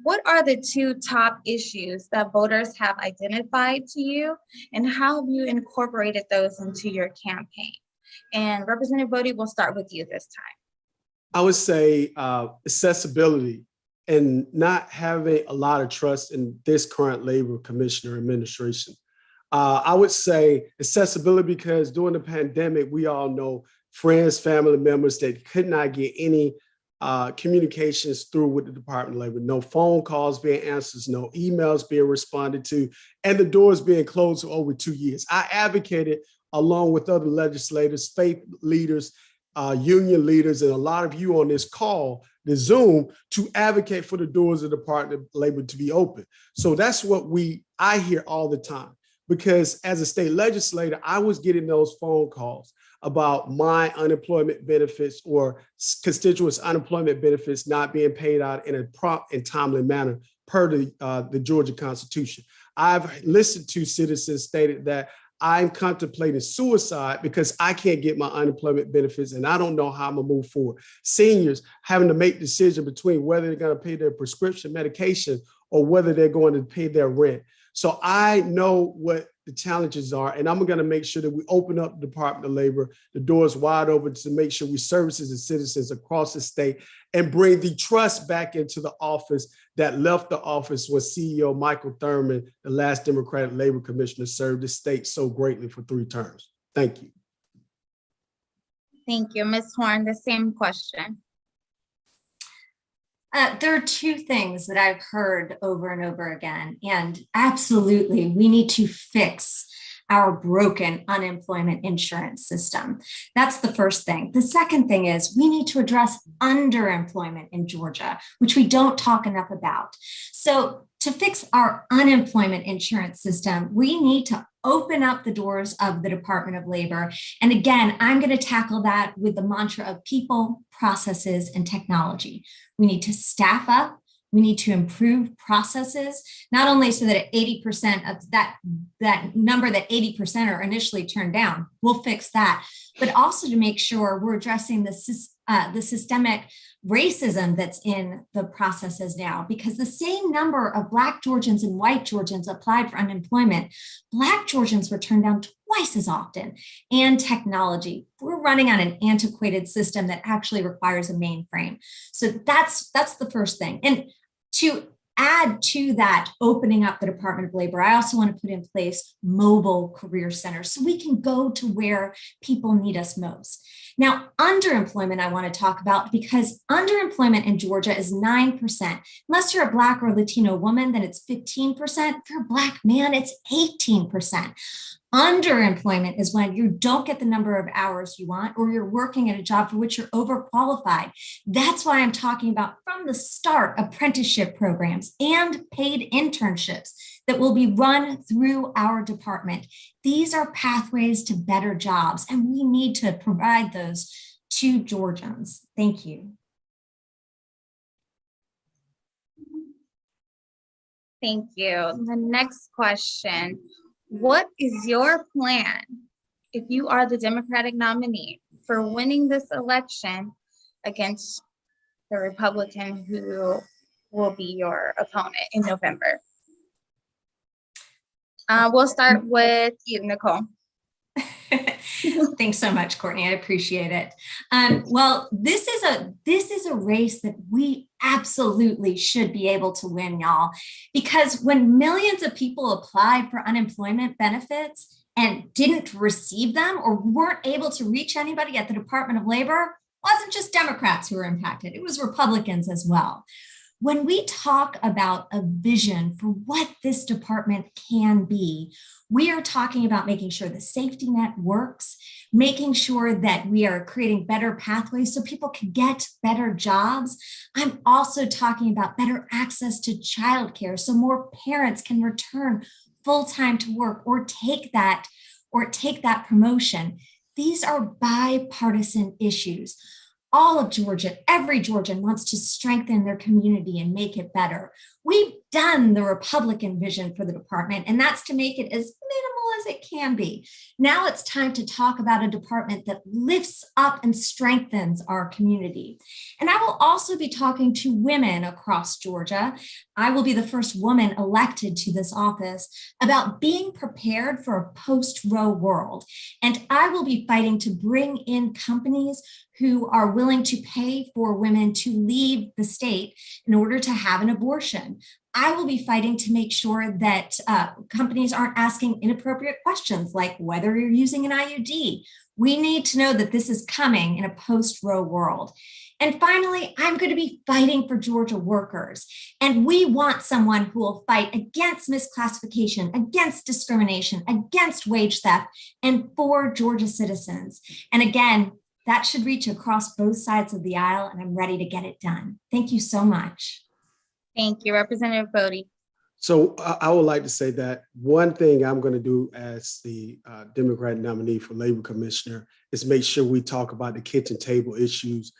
What are the two top issues that voters have identified to you, and how have you incorporated those into your campaign? And Representative Bodie, we'll start with you this time. I would say accessibility and not having a lot of trust in this current labor commissioner administration. I would say accessibility because during the pandemic, we all know friends, family members that could not get any communications through with the Department of Labor. No phone calls being answered, no emails being responded to, and the doors being closed for over 2 years. I advocated along with other legislators, faith leaders, union leaders, and a lot of you on this call, the Zoom, to advocate for the doors of the Department of Labor to be open. So that's what I hear all the time, because as a state legislator, I was getting those phone calls about my unemployment benefits or constituents' unemployment benefits not being paid out in a prompt and timely manner per the Georgia Constitution. I've listened to citizens stated that I'm contemplating suicide because I can't get my unemployment benefits and I don't know how I'm gonna move forward. Seniors having to make decisions between whether they're gonna pay their prescription medication or whether they're going to pay their rent. So I know what the challenges are, and I'm gonna make sure that we open up the Department of Labor, the doors wide open to make sure we services the citizens across the state and bring the trust back into the office that left the office when CEO Michael Thurman, the last Democratic Labor Commissioner, served the state so greatly for 3 terms. Thank you. Thank you. Ms. Horn, the same question. There are two things that I've heard over and over again, and absolutely, we need to fix our broken unemployment insurance system. That's the first thing. The second thing is we need to address underemployment in Georgia, which we don't talk enough about. So to fix our unemployment insurance system, we need to open up the doors of the Department of Labor. And again, I'm going to tackle that with the mantra of people, processes, and technology. We need to staff up. We need to improve processes, not only so that 80% of that number that 80% are initially turned down, we'll fix that, but also to make sure we're addressing the systemic racism that's in the processes now, because the same number of Black Georgians and white Georgians applied for unemployment, Black Georgians were turned down twice as often. And technology, we're running on an antiquated system that actually requires a mainframe. So that's the first thing. And to add to that, opening up the Department of Labor, I also want to put in place mobile career centers so we can go to where people need us most. Now, underemployment I want to talk about, because underemployment in Georgia is 9%. Unless you're a Black or Latino woman, then it's 15%. If you're a Black man, it's 18%. Underemployment is when you don't get the number of hours you want, or you're working at a job for which you're overqualified. That's why I'm talking about from the start apprenticeship programs and paid internships that will be run through our department. These are pathways to better jobs, and we need to provide those to Georgians. Thank you. Thank you. The next question. What is your plan if you are the Democratic nominee for winning this election against the Republican who will be your opponent in November? We'll start with you, Nicole. Thanks so much, Courtney. I appreciate it. Well, this is a race that we absolutely should be able to win, y'all, because when millions of people applied for unemployment benefits and didn't receive them or weren't able to reach anybody at the Department of Labor, it wasn't just Democrats who were impacted, it was Republicans as well. When we talk about a vision for what this department can be, we are talking about making sure the safety net works, making sure that we are creating better pathways so people can get better jobs. I'm also talking about better access to childcare so more parents can return full-time to work or take that promotion. These are bipartisan issues. All of Georgia, every Georgian wants to strengthen their community and make it better. We done the Republican vision for the department, and that's to make it as minimal as it can be. Now it's time to talk about a department that lifts up and strengthens our community. And I will also be talking to women across Georgia. I will be the first woman elected to this office about being prepared for a post-Roe world. And I will be fighting to bring in companies who are willing to pay for women to leave the state in order to have an abortion. I will be fighting to make sure that companies aren't asking inappropriate questions like whether you're using an IUD. We need to know that this is coming in a post-Roe world. And finally, I'm going to be fighting for Georgia workers. And we want someone who will fight against misclassification, against discrimination, against wage theft, and for Georgia citizens. And again, that should reach across both sides of the aisle, and I'm ready to get it done. Thank you so much. Thank you, Representative Bodie. So I would like to say that one thing I'm going to do as the Democratic nominee for Labor Commissioner is make sure we talk about the kitchen table issues,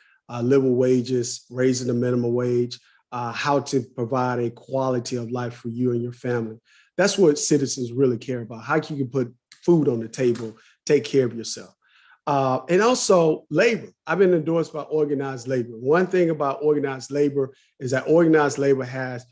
living wages, raising the minimum wage, how to provide a quality of life for you and your family. That's what citizens really care about. How can you put food on the table, take care of yourself? And also labor. I've been endorsed by organized labor. One thing about organized labor is that organized labor has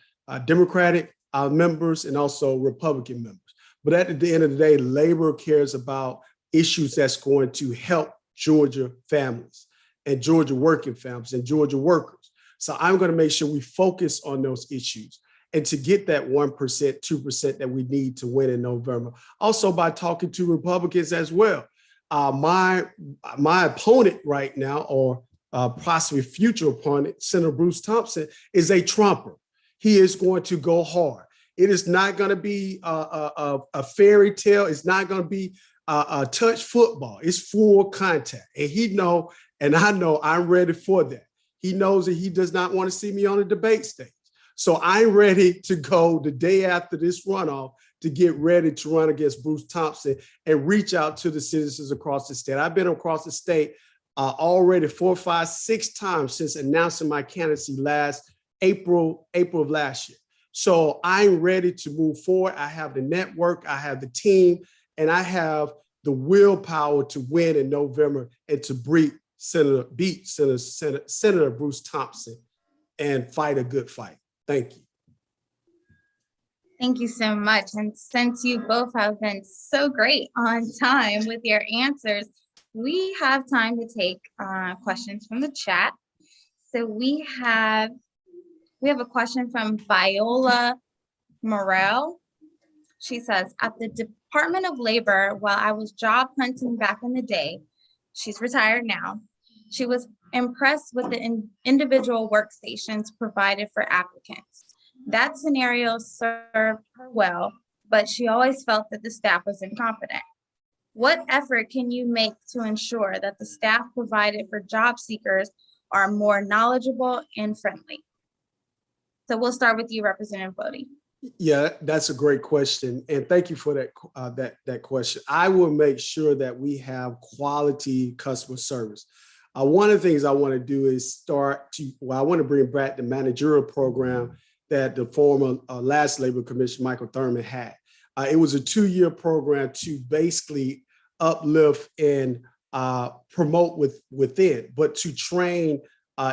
Democratic members and also Republican members. But at the end of the day, labor cares about issues that's going to help Georgia families and Georgia working families and Georgia workers. So I'm going to make sure we focus on those issues and to get that 1%, 2% that we need to win in November. Also by talking to Republicans as well. My opponent right now, or possibly future opponent, Senator Bruce Thompson, is a Trumper. He is going to go hard. It is not going to be a fairy tale. It's not going to be a touch football. It's full contact. And he know, and I know I'm ready for that. He knows that he does not want to see me on the debate stage. So I'm ready to go the day after this runoff to get ready to run against Bruce Thompson and reach out to the citizens across the state. I've been across the state already 4, 5, 6 times since announcing my candidacy last April of last year. So I'm ready to move forward. I have the network, I have the team, and I have the willpower to win in November and to beat Senator Bruce Thompson and fight a good fight. Thank you. Thank you so much. And since you both have been so great on time with your answers, we have time to take questions from the chat. So we have a question from Viola Morel. She says, at the Department of Labor, while I was job hunting back in the day, she's retired now, she was impressed with the individual workstations provided for applicants. That scenario served her well, but she always felt that the staff was incompetent. What effort can you make to ensure that the staff provided for job seekers are more knowledgeable and friendly? So we'll start with you, Representative Bodie. Yeah, that's a great question. And thank you for that question. I will make sure that we have quality customer service. One of the things I want to do is I want to bring back the managerial program that the former last Labor Commissioner, Michael Thurman, had. It was a 2-year program to basically uplift and promote within, but to train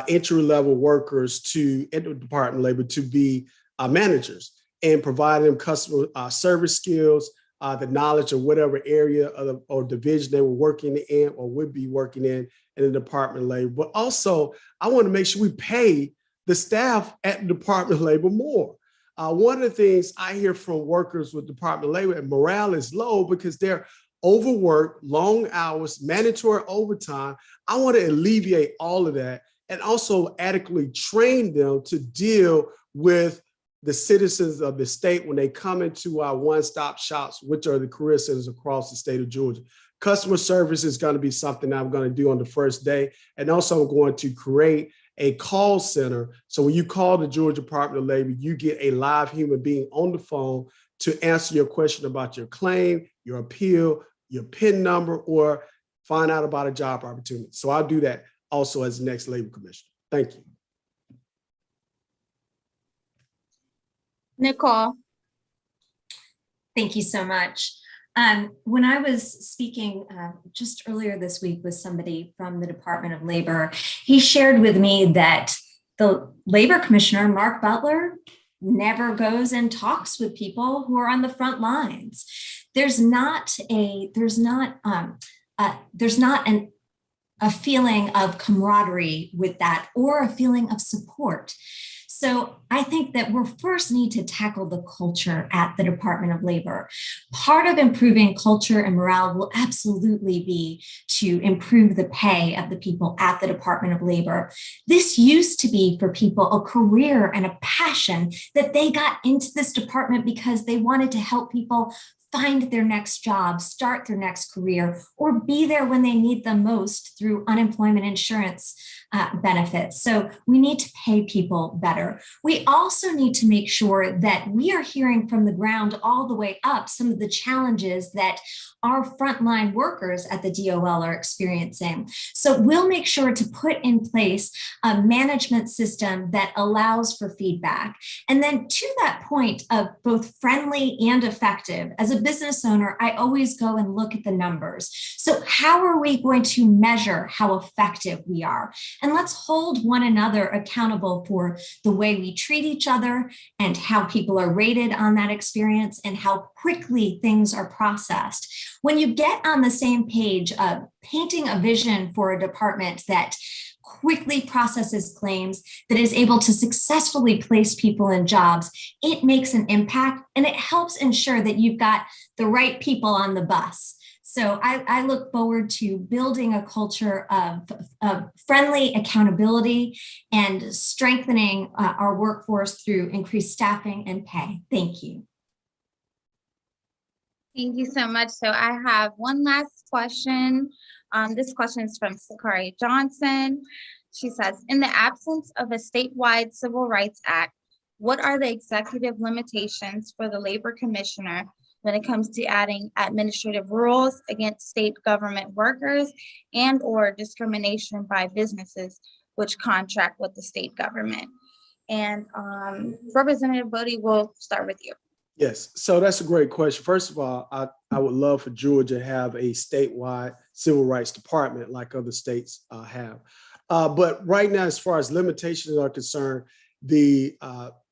entry-level workers in the Department of Labor to be managers and provide them customer service skills, the knowledge of whatever area or division they were working in or would be working in the Department of Labor. But also, I want to make sure we pay the staff at the Department of Labor more. One of the things I hear from workers with Department of Labor, and morale is low because they're overworked, long hours, mandatory overtime. I want to alleviate all of that and also adequately train them to deal with the citizens of the state when they come into our one-stop shops, which are the career centers across the state of Georgia. Customer service is going to be something I'm going to do on the first day. And also I'm going to create a call center. So when you call the Georgia Department of Labor, you get a live human being on the phone to answer your question about your claim, your appeal, your PIN number, or find out about a job opportunity. So I'll do that also as the next Labor Commissioner. Thank you. Nicole. Thank you so much. When I was speaking just earlier this week with somebody from the Department of Labor, he shared with me that the Labor Commissioner, Mark Butler, never goes and talks with people who are on the front lines. There's not a feeling of camaraderie with that, or a feeling of support. So I think that we first need to tackle the culture at the Department of Labor. Part of improving culture and morale will absolutely be to improve the pay of the people at the Department of Labor. This used to be for people a career and a passion that they got into this department because they wanted to help people find their next job, start their next career, or be there when they need them most through unemployment insurance benefits. So we need to pay people better. We also need to make sure that we are hearing from the ground all the way up some of the challenges that our frontline workers at the DOL are experiencing. So we'll make sure to put in place a management system that allows for feedback. And then to that point of both friendly and effective, as a business owner, I always go and look at the numbers. So how are we going to measure how effective we are? And let's hold one another accountable for the way we treat each other and how people are rated on that experience and how quickly things are processed. When you get on the same page of painting a vision for a department that quickly processes claims, that is able to successfully place people in jobs, it makes an impact and it helps ensure that you've got the right people on the bus. So I look forward to building a culture of friendly accountability and strengthening our workforce through increased staffing and pay. Thank you. Thank you so much. So I have one last question. This question is from Sakari Johnson. She says, in the absence of a statewide Civil Rights Act, what are the executive limitations for the Labor Commissioner when it comes to adding administrative rules against state government workers and or discrimination by businesses which contract with the state government? And Representative Bodie, we'll start with you. Yes, so that's a great question. First of all, I would love for Georgia to have a statewide civil rights department like other states have. But right now, as far as limitations are concerned, the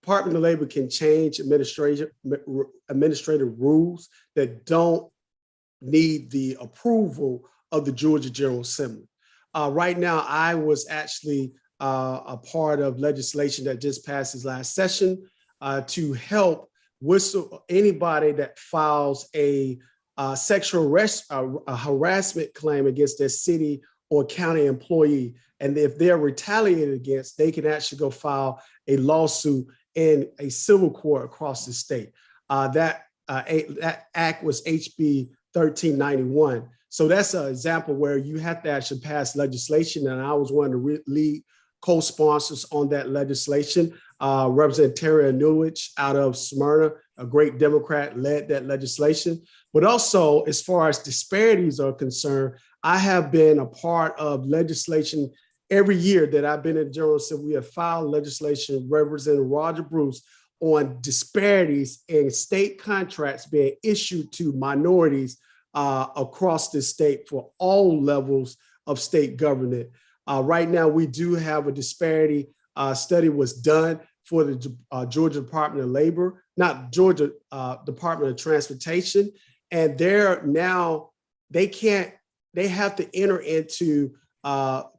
Department of Labor can change administrative rules that don't need the approval of the Georgia General Assembly. Right now, I was actually a part of legislation that just passed this last session to help anybody that files a sexual harassment claim against their city or county employee. And if they're retaliated against, they can actually go file a lawsuit in a civil court across the state. That act was HB 1391. So that's an example where you have to actually pass legislation. And I was one of the lead co-sponsors on that legislation. Representative Terry Anulich out of Smyrna, a great Democrat, led that legislation. But also, as far as disparities are concerned, I have been a part of legislation every year that I've been in General Assembly. We have filed legislation, Representative Roger Bruce, on disparities in state contracts being issued to minorities across the state for all levels of state government. Right now, we do have a disparity study was done for the Georgia Department of Labor, not Georgia Department of Transportation. And they have to enter into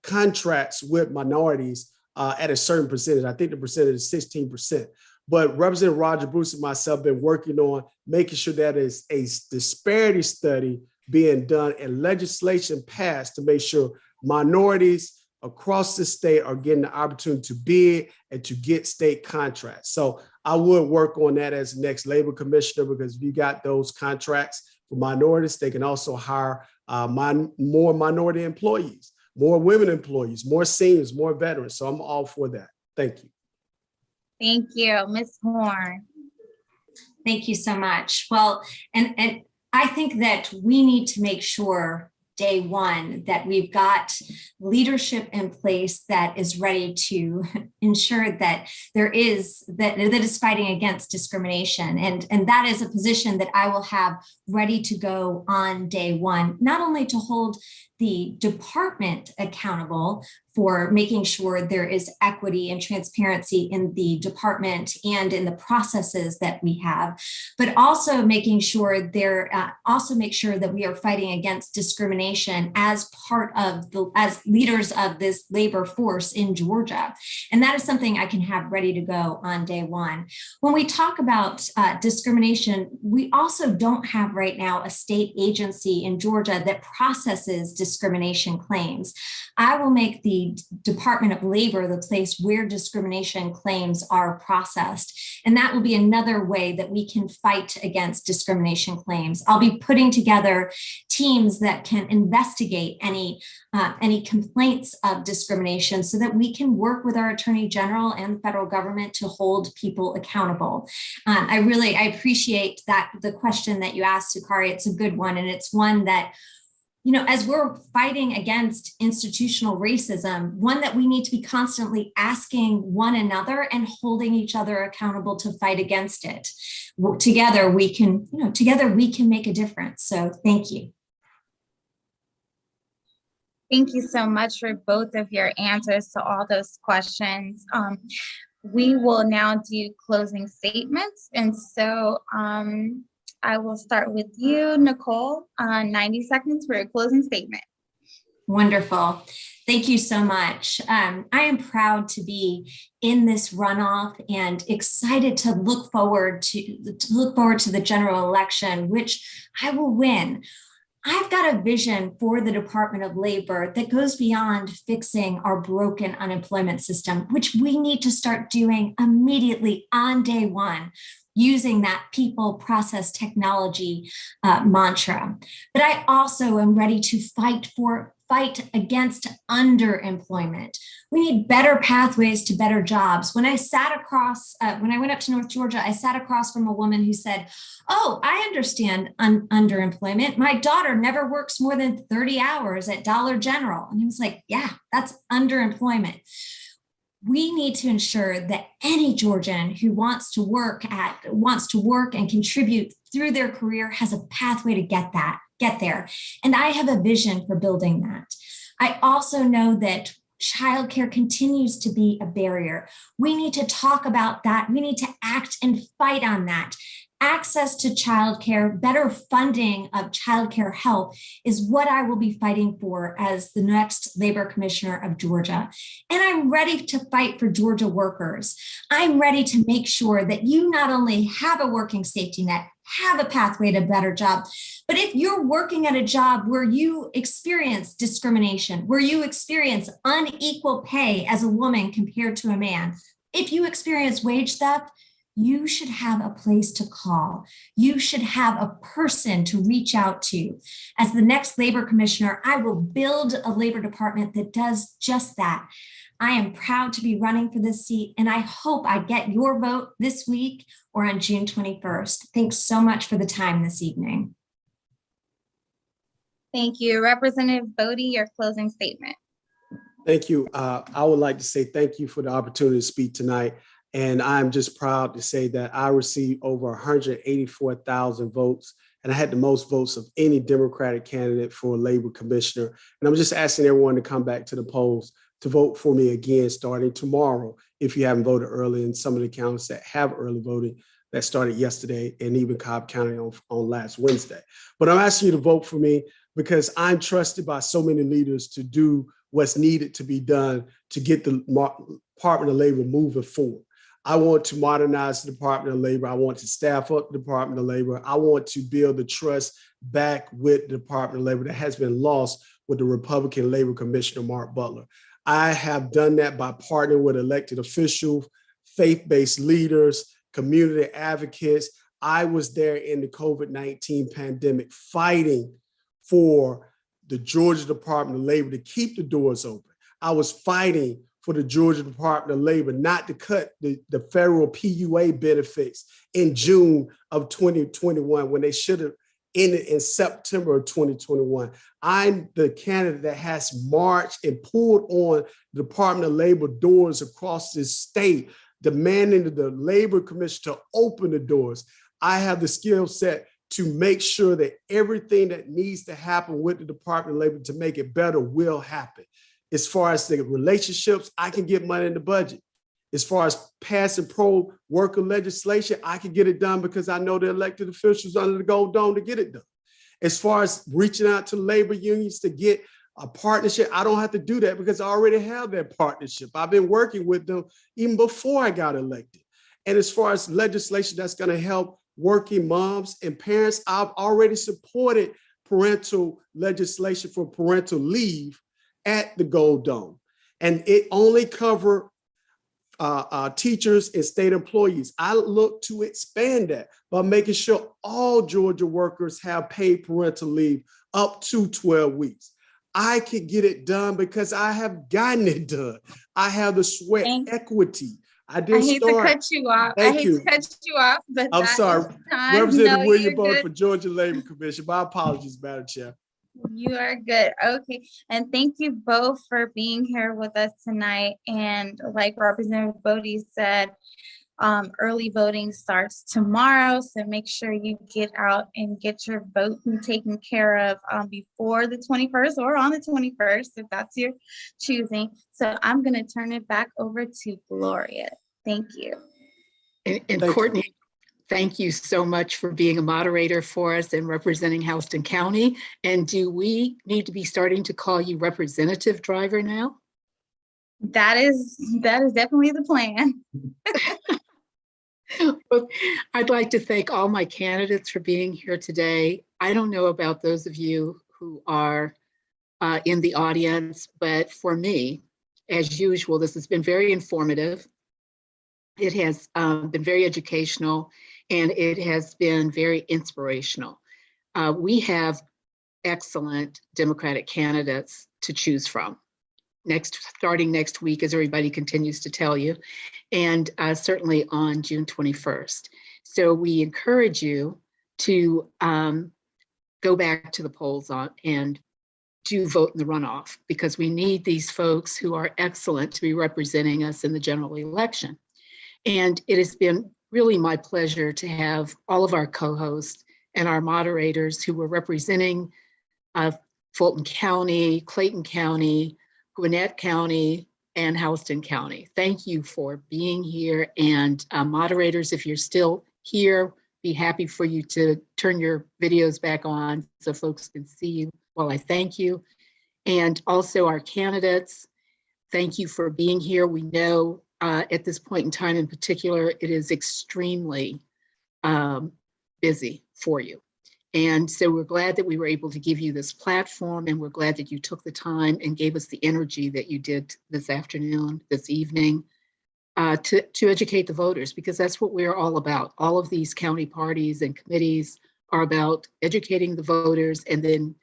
contracts with minorities at a certain percentage. I think the percentage is 16%. But Representative Roger Bruce and myself have been working on making sure that is a disparity study being done and legislation passed to make sure minorities across the state are getting the opportunity to bid and to get state contracts. So I would work on that as the next labor commissioner, because if you got those contracts for minorities, they can also hire more minority employees, more women employees, more seniors, more veterans. So I'm all for that. Thank you. Thank you, Ms. Horn. Thank you so much. Well, and I think that we need to make sure day one that we've got leadership in place that is ready to ensure that that is fighting against discrimination. And that is a position that I will have ready to go on day one, not only to hold the department accountable for making sure there is equity and transparency in the department and in the processes that we have, but also making sure make sure that we are fighting against discrimination as as leaders of this labor force in Georgia. And that is something I can have ready to go on day one. When we talk about discrimination, we also don't have right now a state agency in Georgia that processes discrimination claims. I will make the Department of Labor the place where discrimination claims are processed. And that will be another way that we can fight against discrimination claims. I'll be putting together teams that can investigate any complaints of discrimination so that we can work with our Attorney General and the federal government to hold people accountable. I appreciate the question that you asked, Sukari. It's a good one. And it's one that, as we're fighting against institutional racism, one that we need to be constantly asking one another and holding each other accountable to fight against it. Together we can make a difference. So thank you. Thank you so much for both of your answers to all those questions. We will now do closing statements. And so I will start with you, Nicole, 90 seconds for your closing statement. Wonderful. Thank you so much. I am proud to be in this runoff and excited to look forward to the general election, which I will win. I've got a vision for the Department of Labor that goes beyond fixing our broken unemployment system, which we need to start doing immediately on day one, using that people, process, technology mantra. But I also am ready to fight against underemployment. We need better pathways to better jobs. When I went up to North Georgia, I sat across from a woman who said, "Oh, I understand underemployment. My daughter never works more than 30 hours at Dollar General." And I was like, yeah, that's underemployment. We need to ensure that any Georgian who wants to work and contribute through their career has a pathway to get there. And I have a vision for building that. I also know that childcare continues to be a barrier. We need to talk about that. We need to act and fight on that. Access to childcare, better funding of childcare help is what I will be fighting for as the next Labor Commissioner of Georgia. And I'm ready to fight for Georgia workers. I'm ready to make sure that you not only have a working safety net, have a pathway to a better job, but if you're working at a job where you experience discrimination, where you experience unequal pay as a woman compared to a man, if you experience wage theft, you should have a place to call. You should have a person to reach out to. As the next Labor Commissioner, I will build a labor department that does just that. I am proud to be running for this seat, and I hope I get your vote this week or on June 21st. Thanks so much for the time this evening. Thank you. Representative Bodie, your closing statement. Thank you. I would like to say thank you for the opportunity to speak tonight. And I'm just proud to say that I received over 184,000 votes, and I had the most votes of any Democratic candidate for a Labor Commissioner. And I'm just asking everyone to come back to the polls to vote for me again starting tomorrow, if you haven't voted early in some of the counties that have early voting that started yesterday, and even Cobb County on last Wednesday. But I'm asking you to vote for me because I'm trusted by so many leaders to do what's needed to be done to get the Department of Labor moving forward. I want to modernize the Department of Labor. I want to staff up the Department of Labor. I want to build the trust back with the Department of Labor that has been lost with the Republican Labor Commissioner, Mark Butler. I have done that by partnering with elected officials, faith-based leaders, community advocates. I was there in the COVID-19 pandemic fighting for the Georgia Department of Labor to keep the doors open. I was fighting for the Georgia Department of Labor not to cut the federal PUA benefits in June of 2021 when they should have ended in September of 2021. I'm the candidate that has marched and pulled on the Department of Labor doors across this state, demanding the Labor Commission to open the doors. I have the skill set to make sure that everything that needs to happen with the Department of Labor to make it better will happen. As far as the relationships, I can get money in the budget. As far as passing pro-worker legislation, I can get it done because I know the elected officials under the gold dome to get it done. As far as reaching out to labor unions to get a partnership, I don't have to do that because I already have that partnership. I've been working with them even before I got elected. And as far as legislation that's going to help working moms and parents, I've already supported parental legislation for parental leave at the Gold Dome. And it only covers teachers and state employees. I look to expand that by making sure all Georgia workers have paid parental leave up to 12 weeks. I could get it done because I have gotten it done. I have the sweat equity. I hate to cut you off. Thank I hate you. to cut you off, but I'm that sorry. is time. Representative No, William you're Bowden good. for Georgia Labor Commission. My apologies, Madam Chair. You are good. Okay. And thank you both for being here with us tonight. And like Representative Bodie said, early voting starts tomorrow. So make sure you get out and get your vote taken care of before the 21st or on the 21st, if that's your choosing. So I'm going to turn it back over to Gloria. Thank you. And Courtney, thank you so much for being a moderator for us and representing Houston County. And do we need to be starting to call you Representative Driver now? That is definitely the plan. Well, I'd like to thank all my candidates for being here today. I don't know about those of you who are in the audience, but for me, as usual, this has been very informative. It has been very educational, and it has been very inspirational. We have excellent Democratic candidates to choose from. Starting next week, as everybody continues to tell you, and certainly on June 21st. So we encourage you to go back to the polls and do vote in the runoff, because we need these folks who are excellent to be representing us in the general election. And it has been really my pleasure to have all of our co-hosts and our moderators who were representing Fulton County, Clayton County, Gwinnett County, and Houston County. Thank you for being here. And moderators, if you're still here, be happy for you to turn your videos back on so folks can see you while I thank you. And also our candidates, thank you for being here. We know at this point in time in particular, it is extremely busy for you. And so we're glad that we were able to give you this platform, and we're glad that you took the time and gave us the energy that you did this afternoon, this evening, to educate the voters, because that's what we're all about. All of these county parties and committees are about educating the voters, and then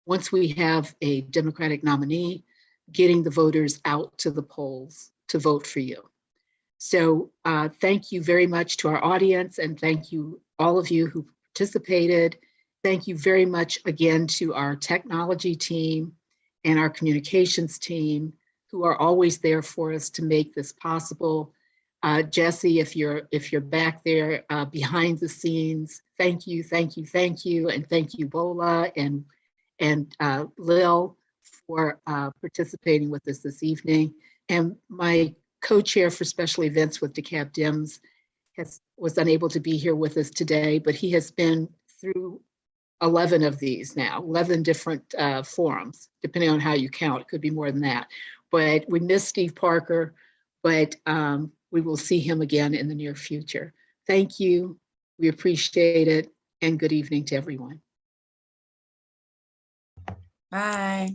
once we have a Democratic nominee, getting the voters out to the polls to vote for you. So thank you very much to our audience, and thank you all of you who participated. Thank you very much again to our technology team and our communications team, who are always there for us to make this possible. Jesse, if you're back there behind the scenes, thank you, thank you, thank you, and thank you, Bola and Lil, for participating with us this evening. And my co-chair for special events with DeKalb Dems was unable to be here with us today, but he has been through 11 of these now, 11 different forums, depending on how you count. It could be more than that. But we miss Steve Parker, but we will see him again in the near future. Thank you. We appreciate it. And good evening to everyone. Bye.